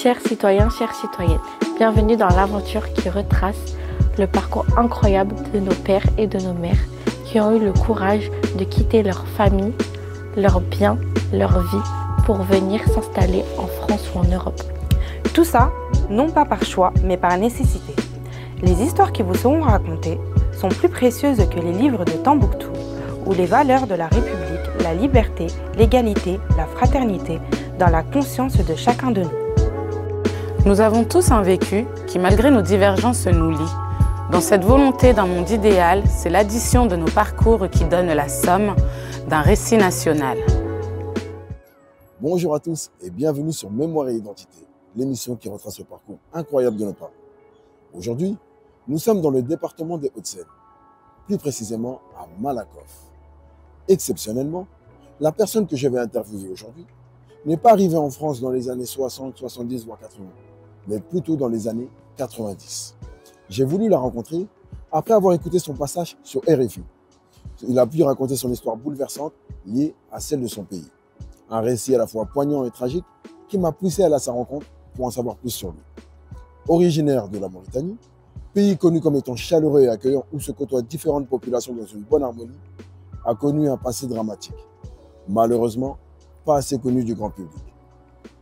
Chers citoyens, chères citoyennes, bienvenue dans l'aventure qui retrace le parcours incroyable de nos pères et de nos mères qui ont eu le courage de quitter leur famille, leurs biens, leur vie pour venir s'installer en France ou en Europe. Tout ça, non pas par choix, mais par nécessité. Les histoires qui vous seront racontées sont plus précieuses que les livres de Tombouctou, où les valeurs de la République, la liberté, l'égalité, la fraternité, dans la conscience de chacun de nous. Nous avons tous un vécu qui, malgré nos divergences, nous lie. Dans cette volonté d'un monde idéal, c'est l'addition de nos parcours qui donne la somme d'un récit national. Bonjour à tous et bienvenue sur Mémoire et Identité, l'émission qui retrace le parcours incroyable de nos parents. Aujourd'hui, nous sommes dans le département des Hauts-de-Seine, plus précisément à Malakoff. Exceptionnellement, la personne que je vais interviewer aujourd'hui n'est pas arrivée en France dans les années 60, 70, voire 80, mais plutôt dans les années 90. J'ai voulu la rencontrer après avoir écouté son passage sur RFI. Il a pu raconter son histoire bouleversante liée à celle de son pays. Un récit à la fois poignant et tragique qui m'a poussé à aller à sa rencontre pour en savoir plus sur lui. Originaire de la Mauritanie, pays connu comme étant chaleureux et accueillant où se côtoient différentes populations dans une bonne harmonie, a connu un passé dramatique. Malheureusement, pas assez connu du grand public.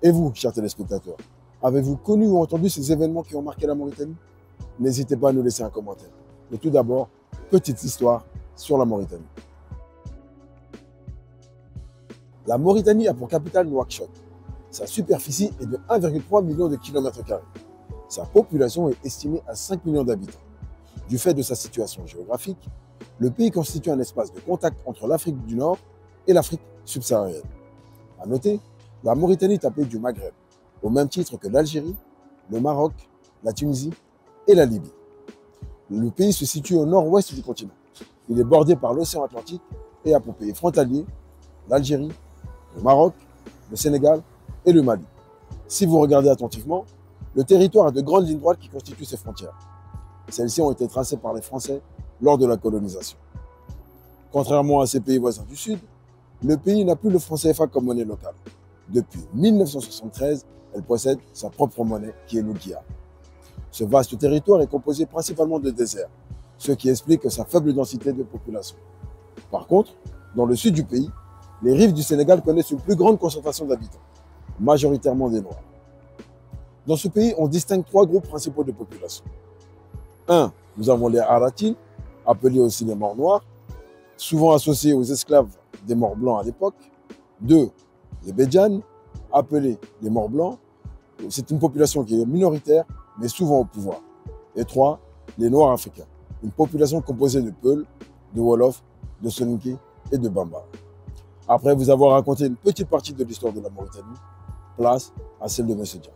Et vous, chers téléspectateurs, avez-vous connu ou entendu ces événements qui ont marqué la Mauritanie? N'hésitez pas à nous laisser un commentaire. Mais tout d'abord, petite histoire sur la Mauritanie. La Mauritanie a pour capitale Nouakchott. Sa superficie est de 1,3 million de kilomètres carrés. Sa population est estimée à 5 millions d'habitants. Du fait de sa situation géographique, le pays constitue un espace de contact entre l'Afrique du Nord et l'Afrique subsaharienne. À noter, la Mauritanie est appelée du Maghreb, au même titre que l'Algérie, le Maroc, la Tunisie et la Libye. Le pays se situe au nord-ouest du continent. Il est bordé par l'océan Atlantique et a pour pays frontaliers l'Algérie, le Maroc, le Sénégal et le Mali. Si vous regardez attentivement, le territoire a de grandes lignes droites qui constituent ses frontières. Celles-ci ont été tracées par les Français lors de la colonisation. Contrairement à ses pays voisins du Sud, le pays n'a plus le franc CFA comme monnaie locale. Depuis 1973, elle possède sa propre monnaie qui est l'Ouguiya. Ce vaste territoire est composé principalement de déserts, ce qui explique sa faible densité de population. Par contre, dans le sud du pays, les rives du Sénégal connaissent une plus grande concentration d'habitants, majoritairement des Noirs. Dans ce pays, on distingue trois groupes principaux de population. 1. Nous avons les Aratil, appelés aussi les Morts Noirs, souvent associés aux esclaves des Morts Blancs à l'époque. 2. Les Bédjanes, appelés les Morts Blancs. C'est une population qui est minoritaire, mais souvent au pouvoir. Et 3. Les Noirs africains, une population composée de Peuls, de Wolof, de Soninké et de Bambara. Après vous avoir raconté une petite partie de l'histoire de la Mauritanie, place à celle de M. Dia.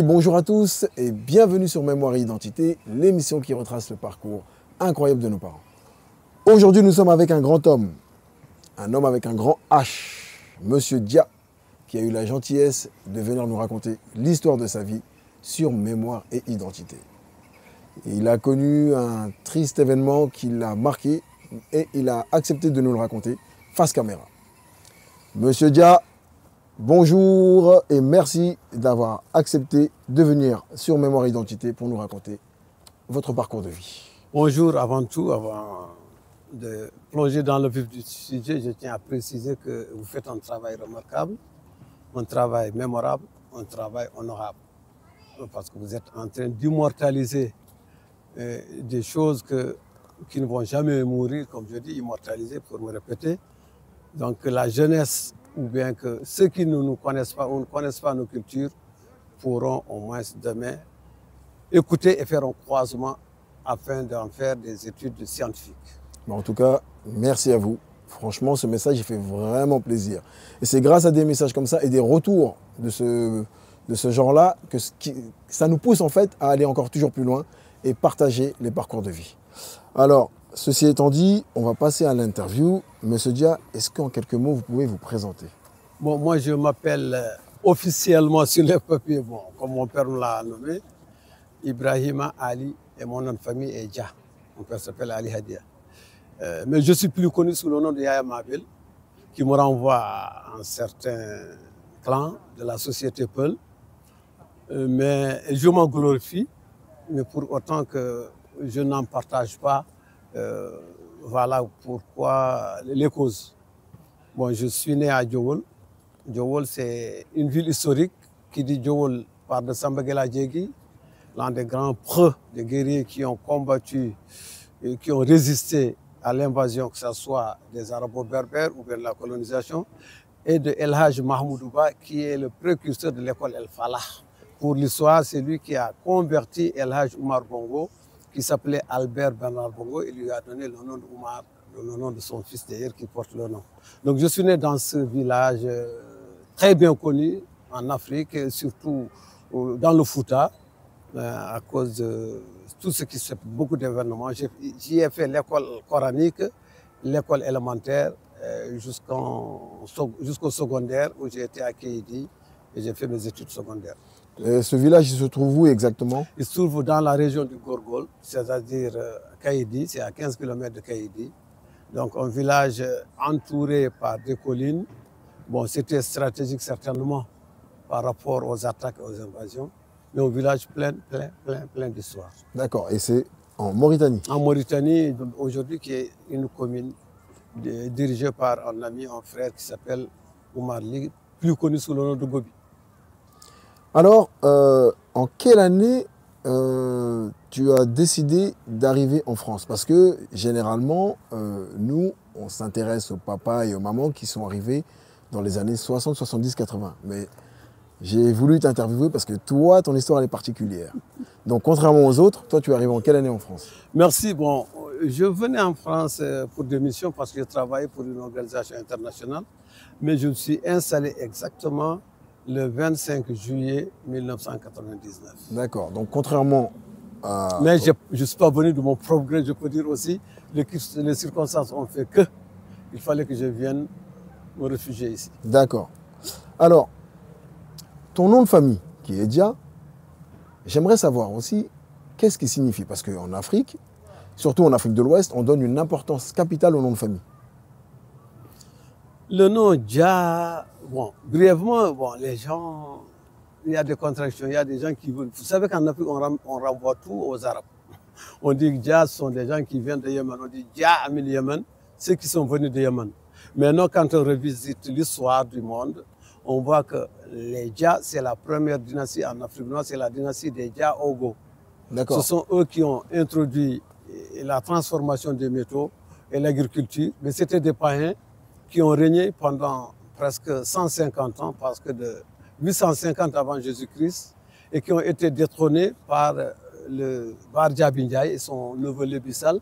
Bonjour à tous et bienvenue sur Mémoire et Identité, l'émission qui retrace le parcours incroyable de nos parents. Aujourd'hui, nous sommes avec un grand homme, un homme avec un grand H, Monsieur Dia, qui a eu la gentillesse de venir nous raconter l'histoire de sa vie sur Mémoire et Identité. Il a connu un triste événement qui l'a marqué et il a accepté de nous le raconter face caméra. Monsieur Dia, bonjour et merci d'avoir accepté de venir sur Mémoire et Identité pour nous raconter votre parcours de vie. Bonjour, avant tout, avant de plonger dans le vif du sujet, je tiens à préciser que vous faites un travail remarquable, un travail mémorable, un travail honorable. Parce que vous êtes en train d'immortaliser des choses qui ne vont jamais mourir, comme je dis, immortaliser pour me répéter. Donc la jeunesse, ou bien que ceux qui ne nous connaissent pas ou ne connaissent pas nos cultures pourront au moins demain écouter et faire un croisement afin d'en faire des études scientifiques. En tout cas, merci à vous. Franchement, ce message, il fait vraiment plaisir. Et c'est grâce à des messages comme ça et des retours de ce genre-là que ça nous pousse en fait à aller encore toujours plus loin et partager les parcours de vie. Alors, ceci étant dit, on va passer à l'interview. Monsieur Dia, est-ce qu'en quelques mots, vous pouvez vous présenter? Bon, moi, je m'appelle officiellement sur les papiers, bon, comme mon père me l'a nommé, Ibrahima Ali, et mon nom de famille est Dia. Mon père s'appelle Ali Hadia. Mais je suis plus connu sous le nom de Yaya Mabil, qui me renvoie à un certain clan de la société Peul. Mais je m'en glorifie, mais pour autant que je n'en partage pas, voilà pourquoi les causes. Bon, je suis né à Djowol. Djowol, c'est une ville historique qui dit Djowol par de Samba Gela Djegi, l'un des grands preux, des guerriers qui ont combattu et qui ont résisté à l'invasion, que ce soit des Arabo-Berbères ou bien de la colonisation, et de El Haj Mahmoudouba, qui est le précurseur de l'école El Falah. Pour l'histoire, c'est lui qui a converti El Haj Oumar Bongo, qui s'appelait Albert Bernard Bongo, et lui a donné le nom d'Oumar, le nom de son fils d'ailleurs, qui porte le nom. Donc je suis né dans ce village très bien connu en Afrique, et surtout dans le Fouta, à cause de tout ce qui se fait, beaucoup d'événements. J'y ai fait l'école coranique, l'école élémentaire, jusqu'au secondaire, où j'ai été à Kéidi et j'ai fait mes études secondaires. Ce village, il se trouve où exactement? Il se trouve dans la région du Gorgol, c'est-à-dire Kéidi, c'est à 15 km de Kéidi. Donc un village entouré par des collines. Bon, c'était stratégique certainement par rapport aux attaques et aux invasions. Mais un village plein d'histoire. D'accord, et c'est en Mauritanie? En Mauritanie, aujourd'hui, qui est une commune dirigée par un ami, un frère qui s'appelle Oumar Ly, plus connu sous le nom de Gobi. Alors, en quelle année tu as décidé d'arriver en France? Parce que généralement, nous, on s'intéresse aux papas et aux mamans qui sont arrivés dans les années 60, 70, 80. Mais j'ai voulu t'interviewer parce que toi, ton histoire, elle est particulière. Donc, contrairement aux autres, toi, tu es arrivé en quelle année en France? Merci. Bon, je venais en France pour des missions parce que je travaillais pour une organisation internationale. Mais je me suis installé exactement le 25 juillet 1999. D'accord. Donc, contrairement à... Mais je ne suis pas venu de mon propre gré, je peux dire aussi. Les circonstances ont fait que il fallait que je vienne me réfugier ici. D'accord. Alors, ton nom de famille, qui est Dia, j'aimerais savoir aussi qu'est-ce qu'il signifie. Parce qu'en Afrique, surtout en Afrique de l'Ouest, on donne une importance capitale au nom de famille. Le nom Dia, bon, brièvement, bon, les gens, il y a des contractions, il y a des gens qui veulent. Vous savez qu'en Afrique, on renvoie tout aux Arabes. On dit que Dia, ce sont des gens qui viennent de Yémen. On dit Dia Amil Yémen, ceux qui sont venus de Yémen. Maintenant, quand on revisite l'histoire du monde, on voit que les Dia, c'est la première dynastie en Afrique noire, c'est la dynastie des Dia Ogo. Ce sont eux qui ont introduit la transformation des métaux et l'agriculture, mais c'était des païens qui ont régné pendant presque 150 ans, parce que de 850 avant Jésus-Christ, et qui ont été détrônés par le Bardja Bindiaye et son neveu Lebissal,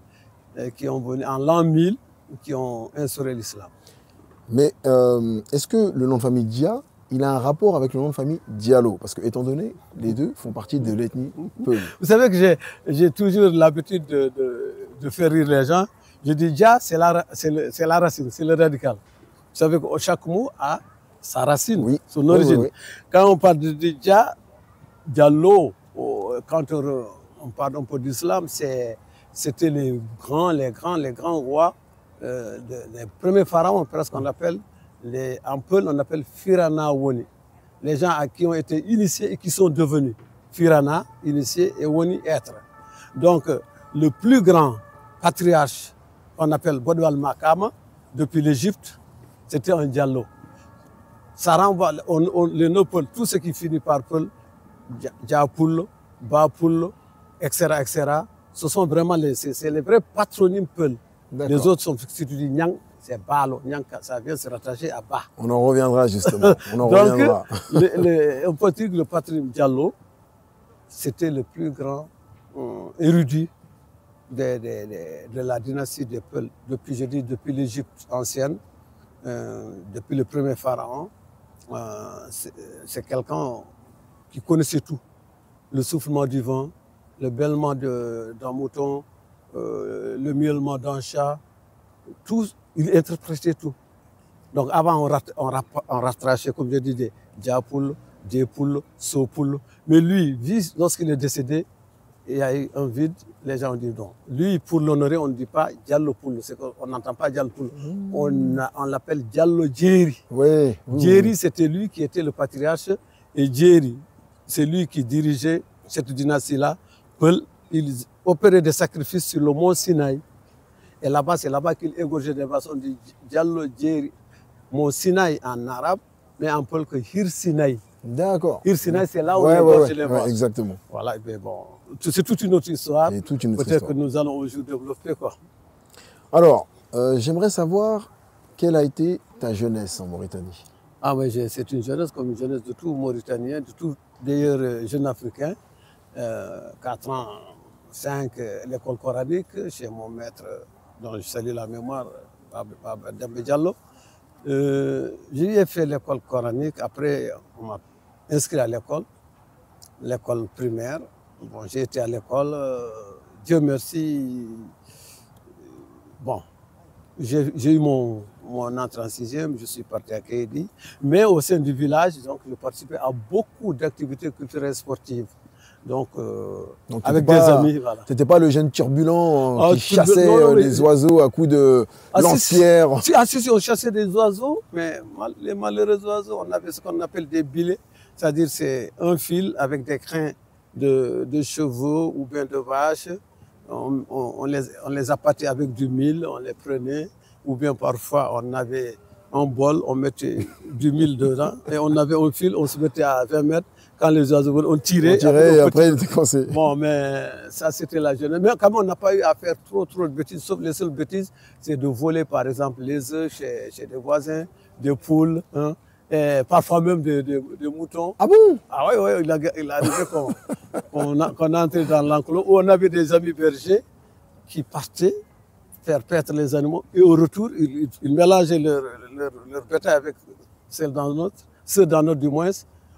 qui ont venu en l'an 1000, qui ont instauré l'islam. Mais est-ce que le nom de famille Dia, il a un rapport avec le nom de famille Diallo? Parce que, étant donné, les deux font partie de l'ethnie Peul. Vous savez que j'ai toujours l'habitude de faire rire les gens. Je dis Dia, c'est la racine, c'est le radical. Vous savez que chaque mot a sa racine, oui, son origine. Oui, oui. Quand on parle de Dia, Diallo, quand on parle un peu d'islam, c'était les grands rois, les premiers pharaons, presque on appelle, en Peul, on appelle Firana Woni. Les gens à qui ont été initiés et qui sont devenus Firana, initiés, et Woni, être. Donc, le plus grand patriarche, on appelle Bodoual Makama, depuis l'Égypte, c'était un Diallo. Ça renvoie, les noms Peul, tout ce qui finit par Peul, Diapoul, Bapoul, etc., etc., ce sont vraiment les vrais patronymes Peul. Les autres sont, si tu dis Nyang, c'est Balo, Nyang, ça vient se rattacher à Ba. On en reviendra justement, on en reviendra. On peut dire que le patronyme Diallo, c'était le plus grand érudit de la dynastie des Peuls, depuis, je dis, depuis l'Égypte ancienne, depuis le premier pharaon. C'est quelqu'un qui connaissait tout. Le soufflement du vent, le bêlement d'un mouton, le miaulement d'un chat, tout, il interprétait tout. Donc avant, on rattrachait, comme je dis, des diapoules, des poules, sopoules. Mais lui, lorsqu'il est décédé, il y a eu un vide, les gens ont dit non. Lui, pour l'honorer, on ne dit pas Diallo Poul, on n'entend pas Diallo Poul. On l'appelle Diallo Djeri. Oui. Djeri, c'était lui qui était le patriarche, et Djeri, c'est lui qui dirigeait cette dynastie-là. Il opérait des sacrifices sur le mont Sinaï. Et là-bas, c'est là-bas qu'il égorgeait des vaches. On dit Diallo Djeri. Mont Sinaï en arabe, mais en Peul que Hir Sinaï. D'accord. Hir Sinaï, c'est là où on égorge les vaches. Exactement. Voilà, mais bon, c'est toute une autre histoire. Peut-être que nous allons aujourd'hui développer, quoi. Alors, j'aimerais savoir quelle a été ta jeunesse en Mauritanie. Ah oui, c'est une jeunesse comme une jeunesse de tout Mauritanien, de tout d'ailleurs jeune Africain. 4 ans, 5, l'école coranique chez mon maître, dont je salue la mémoire, Baba Dembe Diallo. J'ai fait l'école coranique, après on m'a inscrit à l'école primaire. Bon, j'ai été à l'école, Dieu merci, bon, j'ai eu mon entrée en 6e, je suis parti à Kédi, mais au sein du village, donc, je participais à beaucoup d'activités culturelles et sportives. Donc avec des amis, voilà. Tu n'étais pas le jeune turbulent qui chassait les oiseaux à coups de lance-pierre. Si, on chassait des oiseaux, mais les malheureux oiseaux, on avait ce qu'on appelle des bilets, c'est-à-dire c'est un fil avec des crins de chevaux ou bien de vaches. On les appâtait avec du mil, on les prenait, ou bien parfois on avait un bol, on mettait du mil dedans, et on avait un fil, on se mettait à 20 mètres. Quand les oiseaux on tirait. Et après, il était coincé. Bon, mais ça, c'était la jeunesse. Mais quand même, on n'a pas eu à faire trop de bêtises. Sauf les seules bêtises, c'est de voler, par exemple, les œufs chez des voisins, des poules, hein, et parfois même des moutons. Ah bon? Ah oui, il arrivait qu'on entrait dans l'enclos où on avait des amis bergers qui partaient faire paître les animaux. Et au retour, ils mélangeaient leur bétail avec ceux dans notre du moins,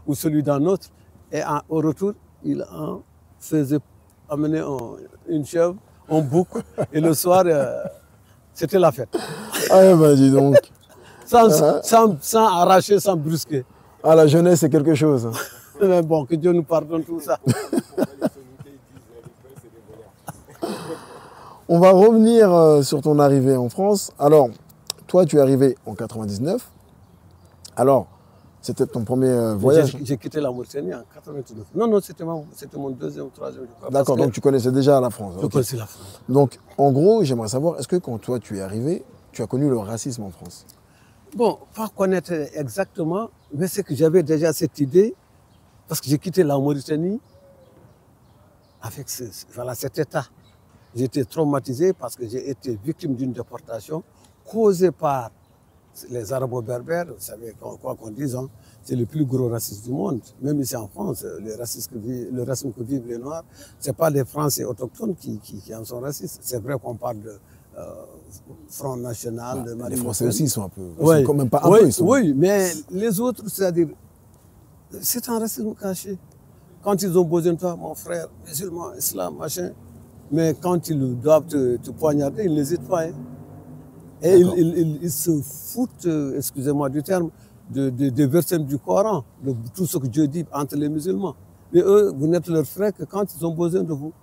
ou celui d'un autre, et au retour, il en faisait amener une chèvre, un bouc, et le soir, c'était la fête. Ah ben dis donc. Sans arracher, sans brusquer. Ah, la jeunesse, c'est quelque chose. Mais bon, que Dieu nous pardonne tout ça. On va revenir sur ton arrivée en France. Alors, toi, tu es arrivé en 99. Alors, c'était ton premier voyage? J'ai quitté la Mauritanie en 99. Non, c'était mon deuxième ou troisième. D'accord, donc tu connaissais déjà la France. Je connaissais la France. Donc, en gros, j'aimerais savoir, est-ce que quand toi, tu es arrivé, tu as connu le racisme en France? Bon, pas connaître exactement, mais c'est que j'avais déjà cette idée, parce que j'ai quitté la Mauritanie avec cet état. J'étais traumatisé parce que j'ai été victime d'une déportation causée par les Arabo-Berbères. Vous savez, quoi qu'on dise, hein, c'est le plus gros racisme du monde. Même ici en France, le racisme que vivent les Noirs, ce n'est pas les Français autochtones qui en sont racistes. C'est vrai qu'on parle de Front National, de Marine les Français aussi, ils sont un peu. Oui, ils sont quand même pas un peu. Ils sont... Oui, mais les autres, c'est-à-dire, c'est un racisme caché. Quand ils ont besoin de toi, mon frère, musulman, islam, machin, mais quand ils doivent te poignarder, ils n'hésitent pas. Hein. Et ils se foutent, excusez-moi du terme, des versets du Coran, de tout ce que Dieu dit entre les musulmans. Mais eux, vous n'êtes leurs frères que quand ils ont besoin de vous.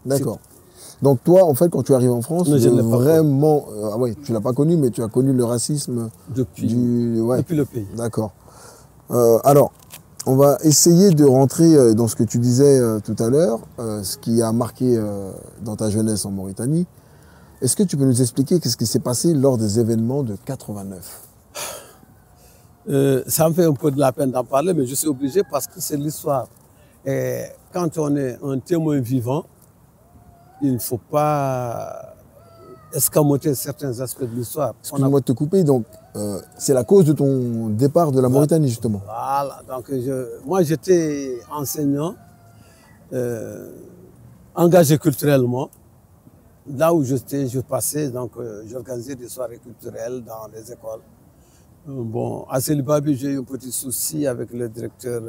D'accord. Donc toi, en fait, quand tu arrives en France, vraiment... ah oui, tu ne l'as pas connu, mais tu as connu le racisme depuis le pays. D'accord. Alors, on va essayer de rentrer dans ce que tu disais tout à l'heure, ce qui a marqué dans ta jeunesse en Mauritanie. Est-ce que tu peux nous expliquer qu'est-ce qui s'est passé lors des événements de 89 ? Ça me fait un peu de la peine d'en parler, mais je suis obligé parce que c'est l'histoire. Et quand on est un témoin vivant, il ne faut pas escamoter certains aspects de l'histoire. Excuse-moi de te couper, donc c'est la cause de ton départ de la Mauritanie, justement. Voilà, donc moi j'étais enseignant engagé culturellement. Là où j'étais, je passais, donc j'organisais des soirées culturelles dans les écoles. Bon, à Célibabi, j'ai eu un petit souci avec le directeur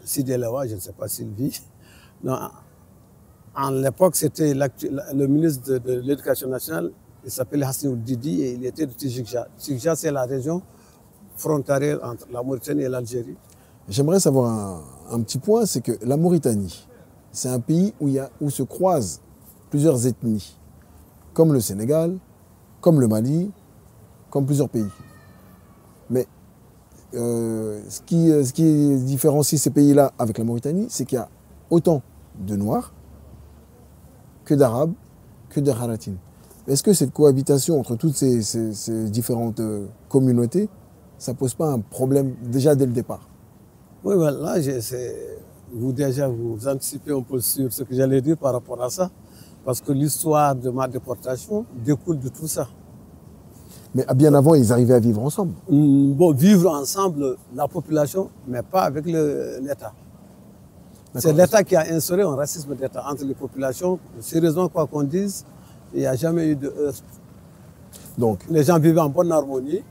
Sidi Lewa, je ne sais pas s'il vit. Non, en l'époque, c'était le ministre de l'Éducation nationale, il s'appelait Hassan Didi et il était de Tijikja. Tijikja, c'est la région frontalière entre la Mauritanie et l'Algérie. J'aimerais savoir un petit point, c'est que la Mauritanie, c'est un pays où se croisent plusieurs ethnies, comme le Sénégal, comme le Mali, comme plusieurs pays. Mais ce qui différencie ces pays-là avec la Mauritanie, c'est qu'il y a autant de Noirs que d'Arabes, que de Haratines. Est-ce que cette cohabitation entre toutes ces différentes communautés, ça ne pose pas un problème déjà dès le départ? Oui, voilà, vous anticipez un peu sur ce que j'allais dire par rapport à ça, parce que l'histoire de ma déportation découle de tout ça. Mais bien avant, ils arrivaient à vivre ensemble. Bon, vivre ensemble, la population, mais pas avec l'État. C'est l'État qui a instauré un racisme d'État entre les populations. Sérieusement, quoi qu'on dise, il n'y a jamais eu de heurts. Donc, les gens vivaient en bonne harmonie,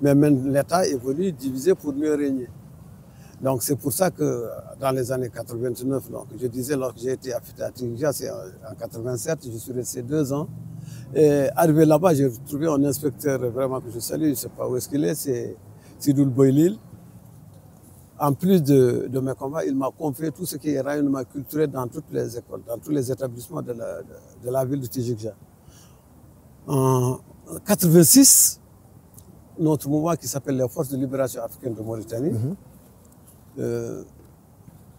mais même l'État est venu diviser pour mieux régner. Donc c'est pour ça que dans les années 89, donc, je disais lorsque j'ai été affecté à Tijikja, c'est en 87, je suis resté 2 ans. Et arrivé là-bas, j'ai trouvé un inspecteur vraiment que je salue, je ne sais pas où est-ce qu'il est, c'est Sidoul Boylil. En plus de mes combats, il m'a confié tout ce qui est rayonnement culturel dans toutes les écoles, dans tous les établissements de la ville de Tijikja. En 86, notre mouvement qui s'appelle les Forces de Libération Africaine de Mauritanie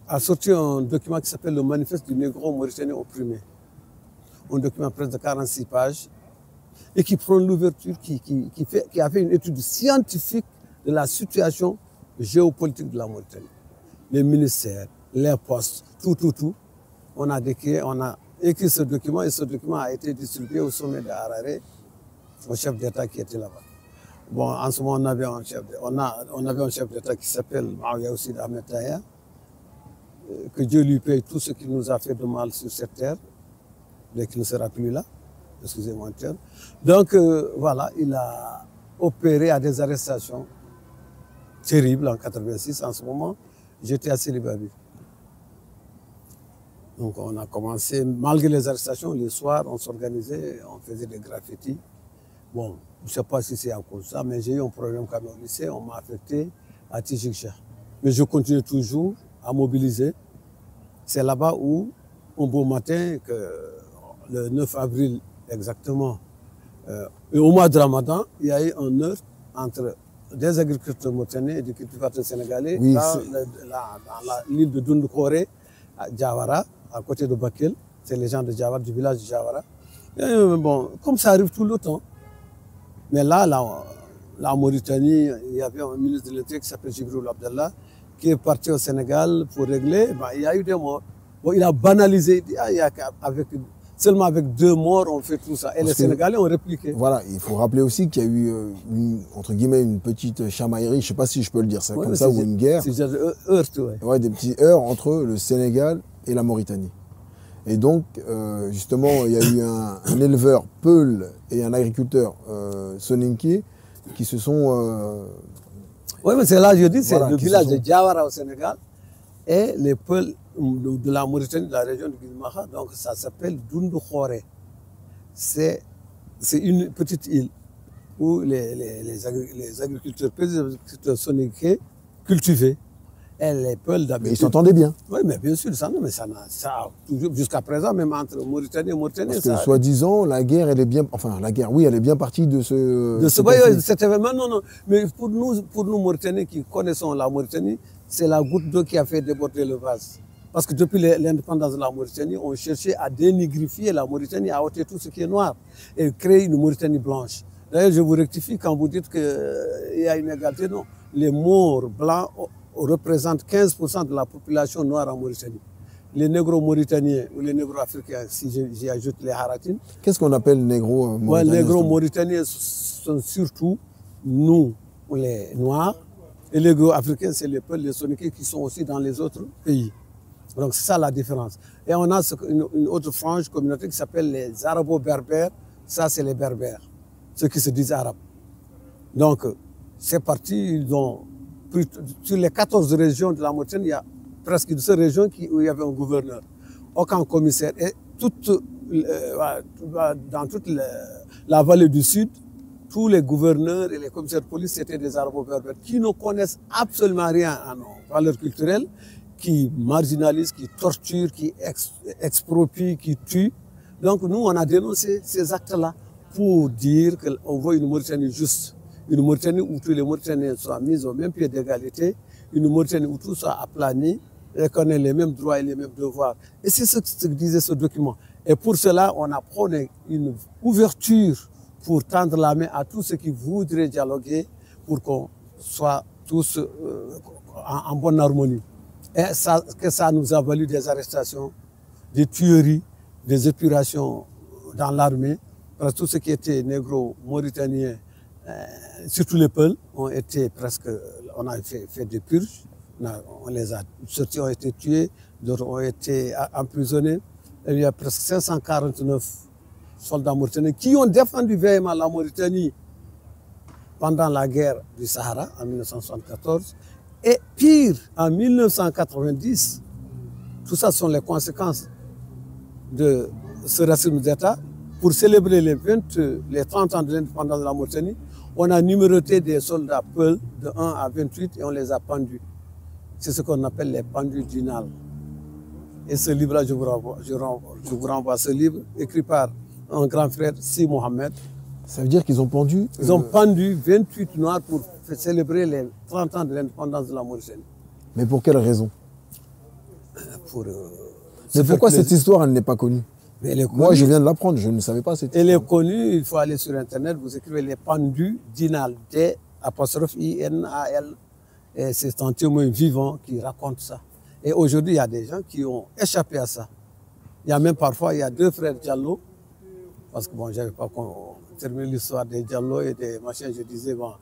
a sorti un document qui s'appelle le Manifeste du Négro Mauritanien opprimé. Un document presque de 46 pages et qui prend l'ouverture, qui a fait une étude scientifique de la situation géopolitique de la Mauritanie. Les ministères, les postes, tout. On a écrit ce document et ce document a été distribué au sommet de Harare, au chef d'État qui était là-bas. Bon, en ce moment, on avait un chef d'État qui s'appelle Maouya Oussid Ahmed Taher, que Dieu lui paye tout ce qu'il nous a fait de mal sur cette terre, mais qui ne sera plus là, excusez-moi le terme. Donc, voilà, il a opéré à des arrestations terribles en 86. En ce moment, j'étais à Célibabi. Donc, on a commencé, malgré les arrestations, les soirs, on s'organisait, on faisait des graffitis. Bon, je ne sais pas si c'est à cause de ça, mais j'ai eu un problème quand même au lycée, on m'a affecté à Tijikja. Mais je continue toujours à mobiliser. C'est là-bas où, un beau matin, le 9 avril exactement, et au mois de Ramadan, il y a eu un heurt entre des agriculteurs mauritaniens et des cultivateurs sénégalais dans l'île de Doundoukoré, à Diawara, à côté de Bakel. C'est les gens de Diawara, du village de Diawara. Bon, comme ça arrive tout le temps. Mais là, la Mauritanie, il y avait un ministre de l'Intérieur qui s'appelle Jibril Abdallah, qui est parti au Sénégal pour régler. Ben, il y a eu des morts. Bon, il a banalisé. Seulement avec 2 morts, on fait tout ça. Et les Sénégalais ont répliqué. Voilà, il faut rappeler aussi qu'il y a eu, entre guillemets, une petite chamaillerie, je ne sais pas si je peux le dire ça, comme ça, ou une guerre. C'est heurte, ouais, des petits heurts entre le Sénégal et la Mauritanie. Et donc, justement, il y a eu un éleveur Peul et un agriculteur Soninké qui se sont... oui, mais c'est là que je dis, c'est le village de Diawara au Sénégal et les Peuls de la Mauritanie, de la région de Guilmaha. Donc, ça s'appelle Doundoukoré. C'est une petite île où les agriculteurs Soninké cultivaient. Et les Peuls d'habitude. Mais ils s'entendaient bien. Oui, mais bien sûr, ça, mais ça jusqu'à présent, même entre Mauritanie et Mauritanie. Parce que soi-disant, la guerre, elle est bien. Enfin, la guerre, oui, elle est bien partie de ce. De cet événement, non. Mais pour nous Mauritaniens qui connaissons la Mauritanie, c'est la goutte d'eau qui a fait déborder le vase. Parce que depuis l'indépendance de la Mauritanie, on cherchait à dénigrifier la Mauritanie, à ôter tout ce qui est noir et créer une Mauritanie blanche. D'ailleurs, je vous rectifie quand vous dites qu'il y a une égalité. Non. Les Maures blancs représentent 15% de la population noire en Mauritanie. Les négro-mauritaniens ou les négro-africains, si j'y ajoute les haratines. Qu'est-ce qu'on appelle négro-mauritaniens? Les négro-mauritaniens sont surtout nous, les noirs, et les négro-africains, c'est les Peuls, les Soninké qui sont aussi dans les autres pays. Donc c'est ça la différence. Et on a une autre frange communautaire qui s'appelle les Arabo-Berbères. Ça, c'est les Berbères, ceux qui se disent arabes. Donc, c'est parti, ils ont pris, sur les 14 régions de la Mauritanie, il y a presque une seule région où il y avait un gouverneur, aucun commissaire. Et dans toute la vallée du Sud, tous les gouverneurs et les commissaires de police étaient des Arabo-Berbères qui ne connaissent absolument rien à nos valeurs culturelles, qui marginalisent, qui torturent, qui expropient, qui tuent. Donc nous, on a dénoncé ces actes-là pour dire qu'on veut une Mauritanie juste, une Mauritanie où tous les Mauritaniens soient mis au même pied d'égalité, une Mauritanie où tout soit aplani, et qu'on ait les mêmes droits et les mêmes devoirs. Et c'est ce que disait ce document. Et pour cela, on a prôné une ouverture pour tendre la main à tous ceux qui voudraient dialoguer pour qu'on soit tous en bonne harmonie. Et ça nous a valu des arrestations, des tueries, des épurations dans l'armée. Parce que tous ceux qui étaient négro-mauritaniens, surtout les Peuls, ont été presque, on a fait des purges. On les a, certains ont été tués, d'autres ont été emprisonnés. Et il y a presque 549 soldats mauritaniens qui ont défendu véhément la Mauritanie pendant la guerre du Sahara en 1974. Et pire, en 1990, tout ça sont les conséquences de ce racisme d'État. Pour célébrer les 30 ans de l'indépendance de la Mauritanie, on a numéroté des soldats Peuls de 1 à 28 et on les a pendus. C'est ce qu'on appelle les pendus d'Inal. Et ce livre-là, je vous renvoie ce livre, écrit par un grand frère, Si Mohamed. Ça veut dire qu'ils ont pendu Ils ont pendu 28 Noirs pour célébrer les 30 ans de l'indépendance de la Mauritanie. Mais pour quelle raison? Mais pourquoi cette histoire, elle n'est pas connue? Moi, je viens de l'apprendre, je ne savais pas cette histoire. Elle est connue, il faut aller sur Internet, vous écrivez les pendus d'Inal, D'-I-N-A-L. Et c'est un témoin vivant qui raconte ça. Et aujourd'hui, il y a des gens qui ont échappé à ça. Il y a même parfois, il y a 2 frères Diallo, parce que bon, je n'avais pas terminé l'histoire des Diallo et des machins, je disais, bon,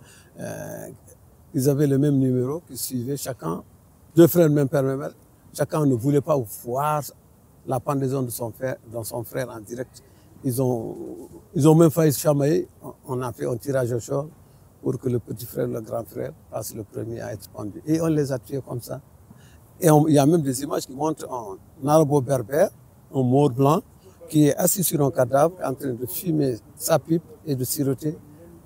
ils avaient le même numéro, qui suivaient chacun, 2 frères, même père, même mère. Chacun ne voulait pas voir la pendaison de son frère en direct. Ils ont même failli se chamailler. On a fait un tirage au sort pour que le petit frère, le grand frère, passe le premier à être pendu. Et on les a tués comme ça. Et il y a même des images qui montrent un arabo-berbère, un Maure blanc, qui est assis sur un cadavre en train de fumer sa pipe et de siroter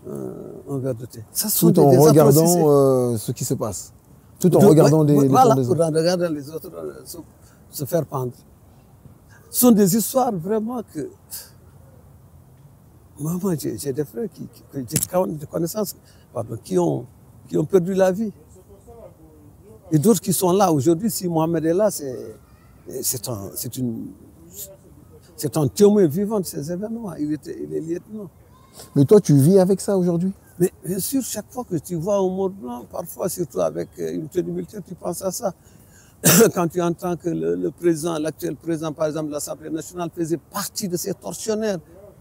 un verre de thé. Ça, tout en regardant ce qui se passe. Tout en regardant les pendaisons. Voilà, en regardant les autres se faire pendre. Ce sont des histoires vraiment que... Moi, j'ai des frères qui j'ai connaissances qui ont perdu la vie. Et d'autres qui sont là. Aujourd'hui, si Mohamed est là, c'est un témoin vivant de ces événements. Il est lieutenant. Mais toi, tu vis avec ça aujourd'hui? Mais bien sûr, chaque fois que tu vois un Maure blanc, parfois, surtout avec une tenue militaire, tu penses à ça. Quand tu entends que l'actuel président, par exemple, de l'Assemblée nationale, faisait partie de ces tortionnaires,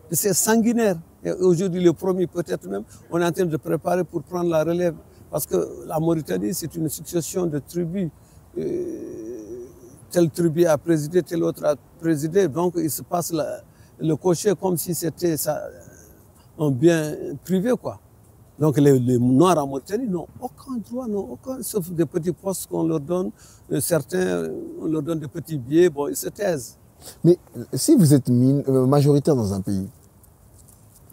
de ces sanguinaires. Et aujourd'hui, le premier, peut-être même, on est en train de préparer pour prendre la relève. Parce que la Mauritanie, c'est une succession de tribus. Telle tribu a présidé, tel autre a présidé. Donc, il se passe le cocher comme si c'était un bien privé, quoi. Donc les Noirs en Mauritanie n'ont aucun droit, sauf des petits postes qu'on leur donne. Certains, on leur donne des petits billets, bon, ils se taisent. Mais si vous êtes majoritaire dans un pays,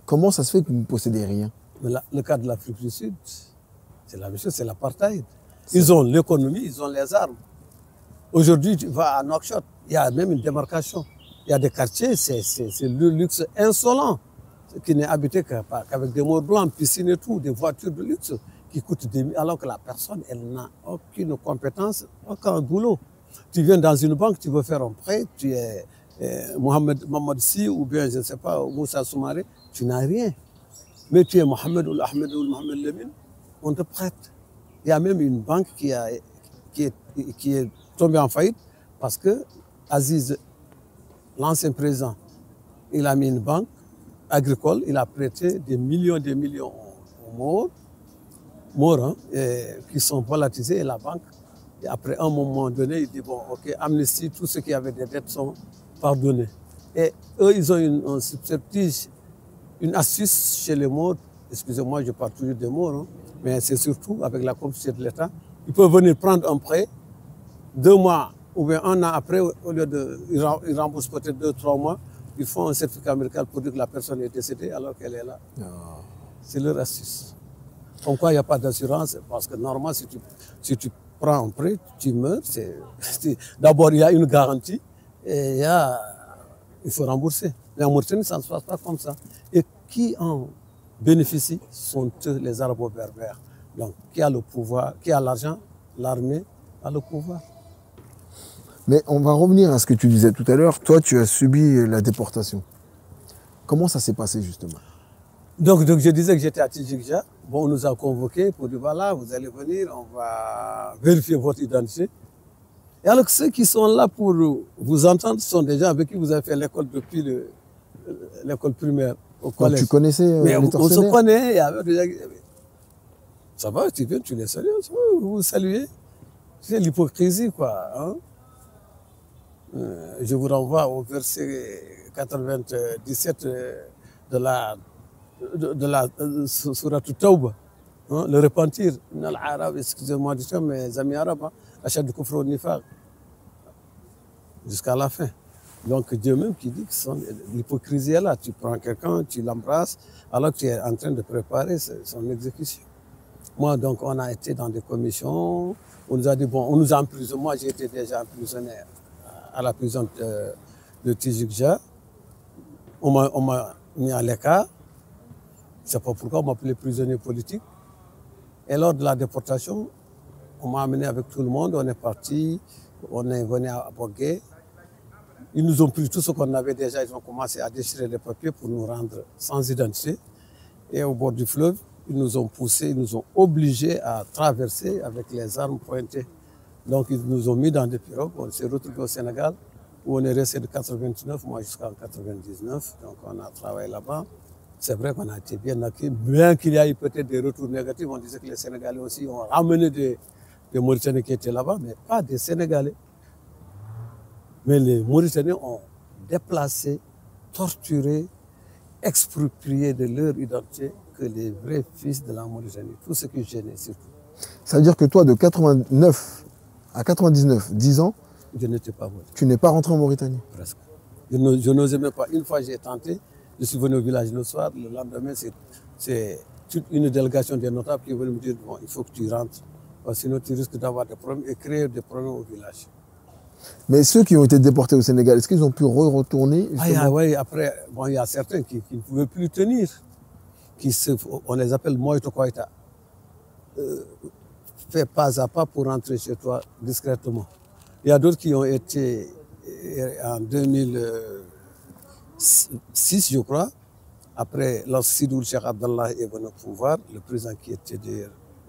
comment ça se fait que vous ne possédez rien? Le cas de l'Afrique du Sud, c'est la même chose, c'est l'apartheid. Ils ont l'économie, ils ont les armes. Aujourd'hui, tu vas à Nouakchott, il y a même une démarcation. Il y a des quartiers, c'est le luxe insolent, qui n'est habité qu'avec des Maures blancs, piscines et tout, des voitures de luxe qui coûtent des millions, alors que la personne, elle n'a aucune compétence, aucun boulot. Tu viens dans une banque, tu veux faire un prêt, tu es Mohamed Sy ou bien, je ne sais pas, Moussa Soumaré, tu n'as rien. Mais tu es Mohamed ou Ahmed ou Mohamed Lemine, on te prête. Il y a même une banque qui est tombée en faillite parce que Aziz, l'ancien président, il a mis une banque agricole, il a prêté des millions aux Maures, qui sont volatilisés et la banque Et après un moment donné, il dit, bon, ok, amnistie, tous ceux qui avaient des dettes sont pardonnés. Et eux, ils ont un subterfuge, une astuce chez les Maures. Excusez-moi, je parle toujours des Maures, hein, mais c'est surtout avec la complicité de l'État. Ils peuvent venir prendre un prêt, 2 mois ou bien 1 an après, au lieu de, ils remboursent peut-être 2-3 mois, ils font un certificat médical pour dire que la personne est décédée alors qu'elle est là. C'est leur astuce. Comme quoi, il n'y a pas d'assurance, parce que normalement, si tu prends un prêt, tu meurs. D'abord, il y a une garantie et il faut rembourser. Mais en Mauritanie, ça ne se passe pas comme ça. Et qui en bénéficient sont eux, les Arabo-Berbères. Donc, qui a le pouvoir, qui a l'argent, l'armée a le pouvoir. Mais on va revenir à ce que tu disais tout à l'heure. Toi, tu as subi la déportation. Comment ça s'est passé, justement? Donc, je disais que j'étais à Tijikja. Bon, on nous a convoqués pour dire, voilà, vous allez venir, on va vérifier votre identité. Et alors que ceux qui sont là pour vous entendre sont des gens avec qui vous avez fait l'école depuis l'école primaire au collège. Donc, tu connaissais mais les tortionnaires? On se connaît, il y avait déjà... Ça va, tu viens, tu les salues, vous saluez. C'est l'hypocrisie, quoi. Hein? Je vous renvoie au verset 97 de la sourate Tawba, hein, le repentir. Excusez-moi du terme, mes amis arabes, achad kufr au nifaq, jusqu'à la fin. Donc Dieu même qui dit que l'hypocrisie est là. Tu prends quelqu'un, tu l'embrasses, alors que tu es en train de préparer son exécution. Moi, donc, on a été dans des commissions, on nous a dit, bon, on nous a emprisonné. Moi, j'ai été déjà emprisonné à la prison de Tijikja. On m'a mis à l'écart. Je ne sais pas pourquoi, on m'a appelé prisonnier politique. Et lors de la déportation, on m'a amené avec tout le monde, on est parti, on est venu à Bogué. Ils nous ont pris tout ce qu'on avait déjà, ils ont commencé à déchirer les papiers pour nous rendre sans identité. Et au bord du fleuve, ils nous ont poussés, ils nous ont obligés à traverser avec les armes pointées. Donc ils nous ont mis dans des pirogues, on s'est retrouvés au Sénégal, où on est resté de 89, moi jusqu'en 99, donc on a travaillé là-bas. C'est vrai qu'on a été bien accueillis, bien qu'il y ait peut-être des retours négatifs. On disait que les Sénégalais aussi ont ramené des Mauritaniens qui étaient là-bas, mais pas des Sénégalais. Mais les Mauritaniens ont déplacé, torturé, exproprié de leur identité que les vrais fils de la Mauritanie, tout ce qui gênait surtout. Ça veut dire que toi, de 89 à 99, 10 ans, je n'étais pas mauritanien. Tu n'es pas rentré en Mauritanie? Presque. Je n'osais même pas. Une fois, j'ai tenté. Je suis venu au village le soir. Le lendemain, c'est toute une délégation des notables qui est venue me dire, bon, il faut que tu rentres. Sinon, tu risques d'avoir des problèmes et créer des problèmes au village. Mais ceux qui ont été déportés au Sénégal, est-ce qu'ils ont pu retourner? Oui, après, bon, il y a certains qui ne pouvaient plus tenir. On les appelle Moïto Koïta. Fais pas à pas pour rentrer chez toi discrètement. Il y a d'autres qui ont été en 2006, je crois, après lorsque Sidoul Cheikh Abdallah est venu au pouvoir, le président qui était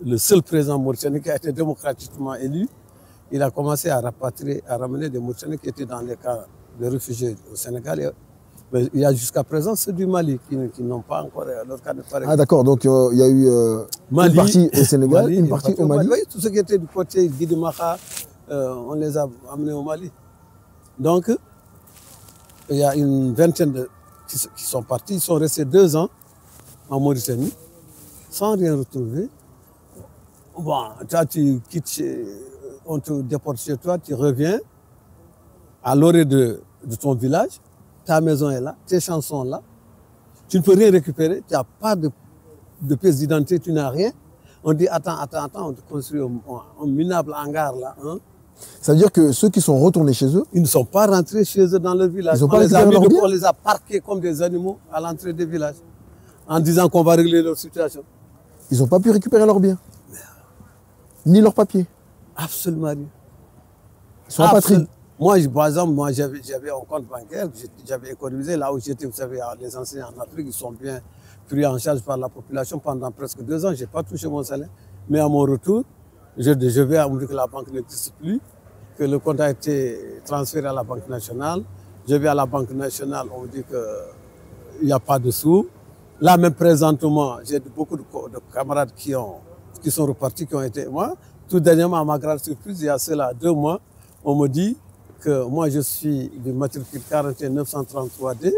le seul président mauritanien qui a été démocratiquement élu, il a commencé à ramener des Mauritaniens qui étaient dans les camps de réfugiés au Sénégal. Mais il y a jusqu'à présent ceux du Mali qui n'ont pas encore leur cas de pareil. Ah d'accord, donc il y a eu une partie au Sénégal, une partie au Mali. Oui, tout ce qui était du côté Guidi Maha, on les a amenés au Mali. Donc, il y a une vingtaine qui sont partis, ils sont restés 2 ans en Mauritanie, sans rien retrouver. Bon, toi, tu quittes, on te déporte chez toi, tu reviens à l'orée de ton village, ta maison est là, tes chansons là, tu ne peux rien récupérer, tu n'as pas de pièce d'identité, tu n'as rien. On dit, attends, on te construit un minable hangar là. Hein. Ça veut dire que ceux qui sont retournés chez eux, ils ne sont pas rentrés chez eux dans leur village. On les a parqués comme des animaux à l'entrée des villages, en disant qu'on va régler leur situation. Ils n'ont pas pu récupérer leurs biens, ni leurs papiers. Absolument rien. Ils sont apatrides. Moi, par exemple, j'avais un compte bancaire, j'avais économisé là où j'étais. Vous savez, les enseignants en Afrique, ils sont bien pris en charge par la population pendant presque 2 ans. Je n'ai pas touché mon salaire. Mais à mon retour, je vais à me dire que la banque n'existe plus, que le compte a été transféré à la Banque nationale. Je vais à la Banque nationale, on me dit qu'il n'y a pas de sous. Là, même présentement, j'ai beaucoup de camarades qui sont repartis, qui ont été... Moi, tout dernièrement, à ma grande surprise, il y a cela 2 mois, on me dit que moi je suis du matricule 41 933D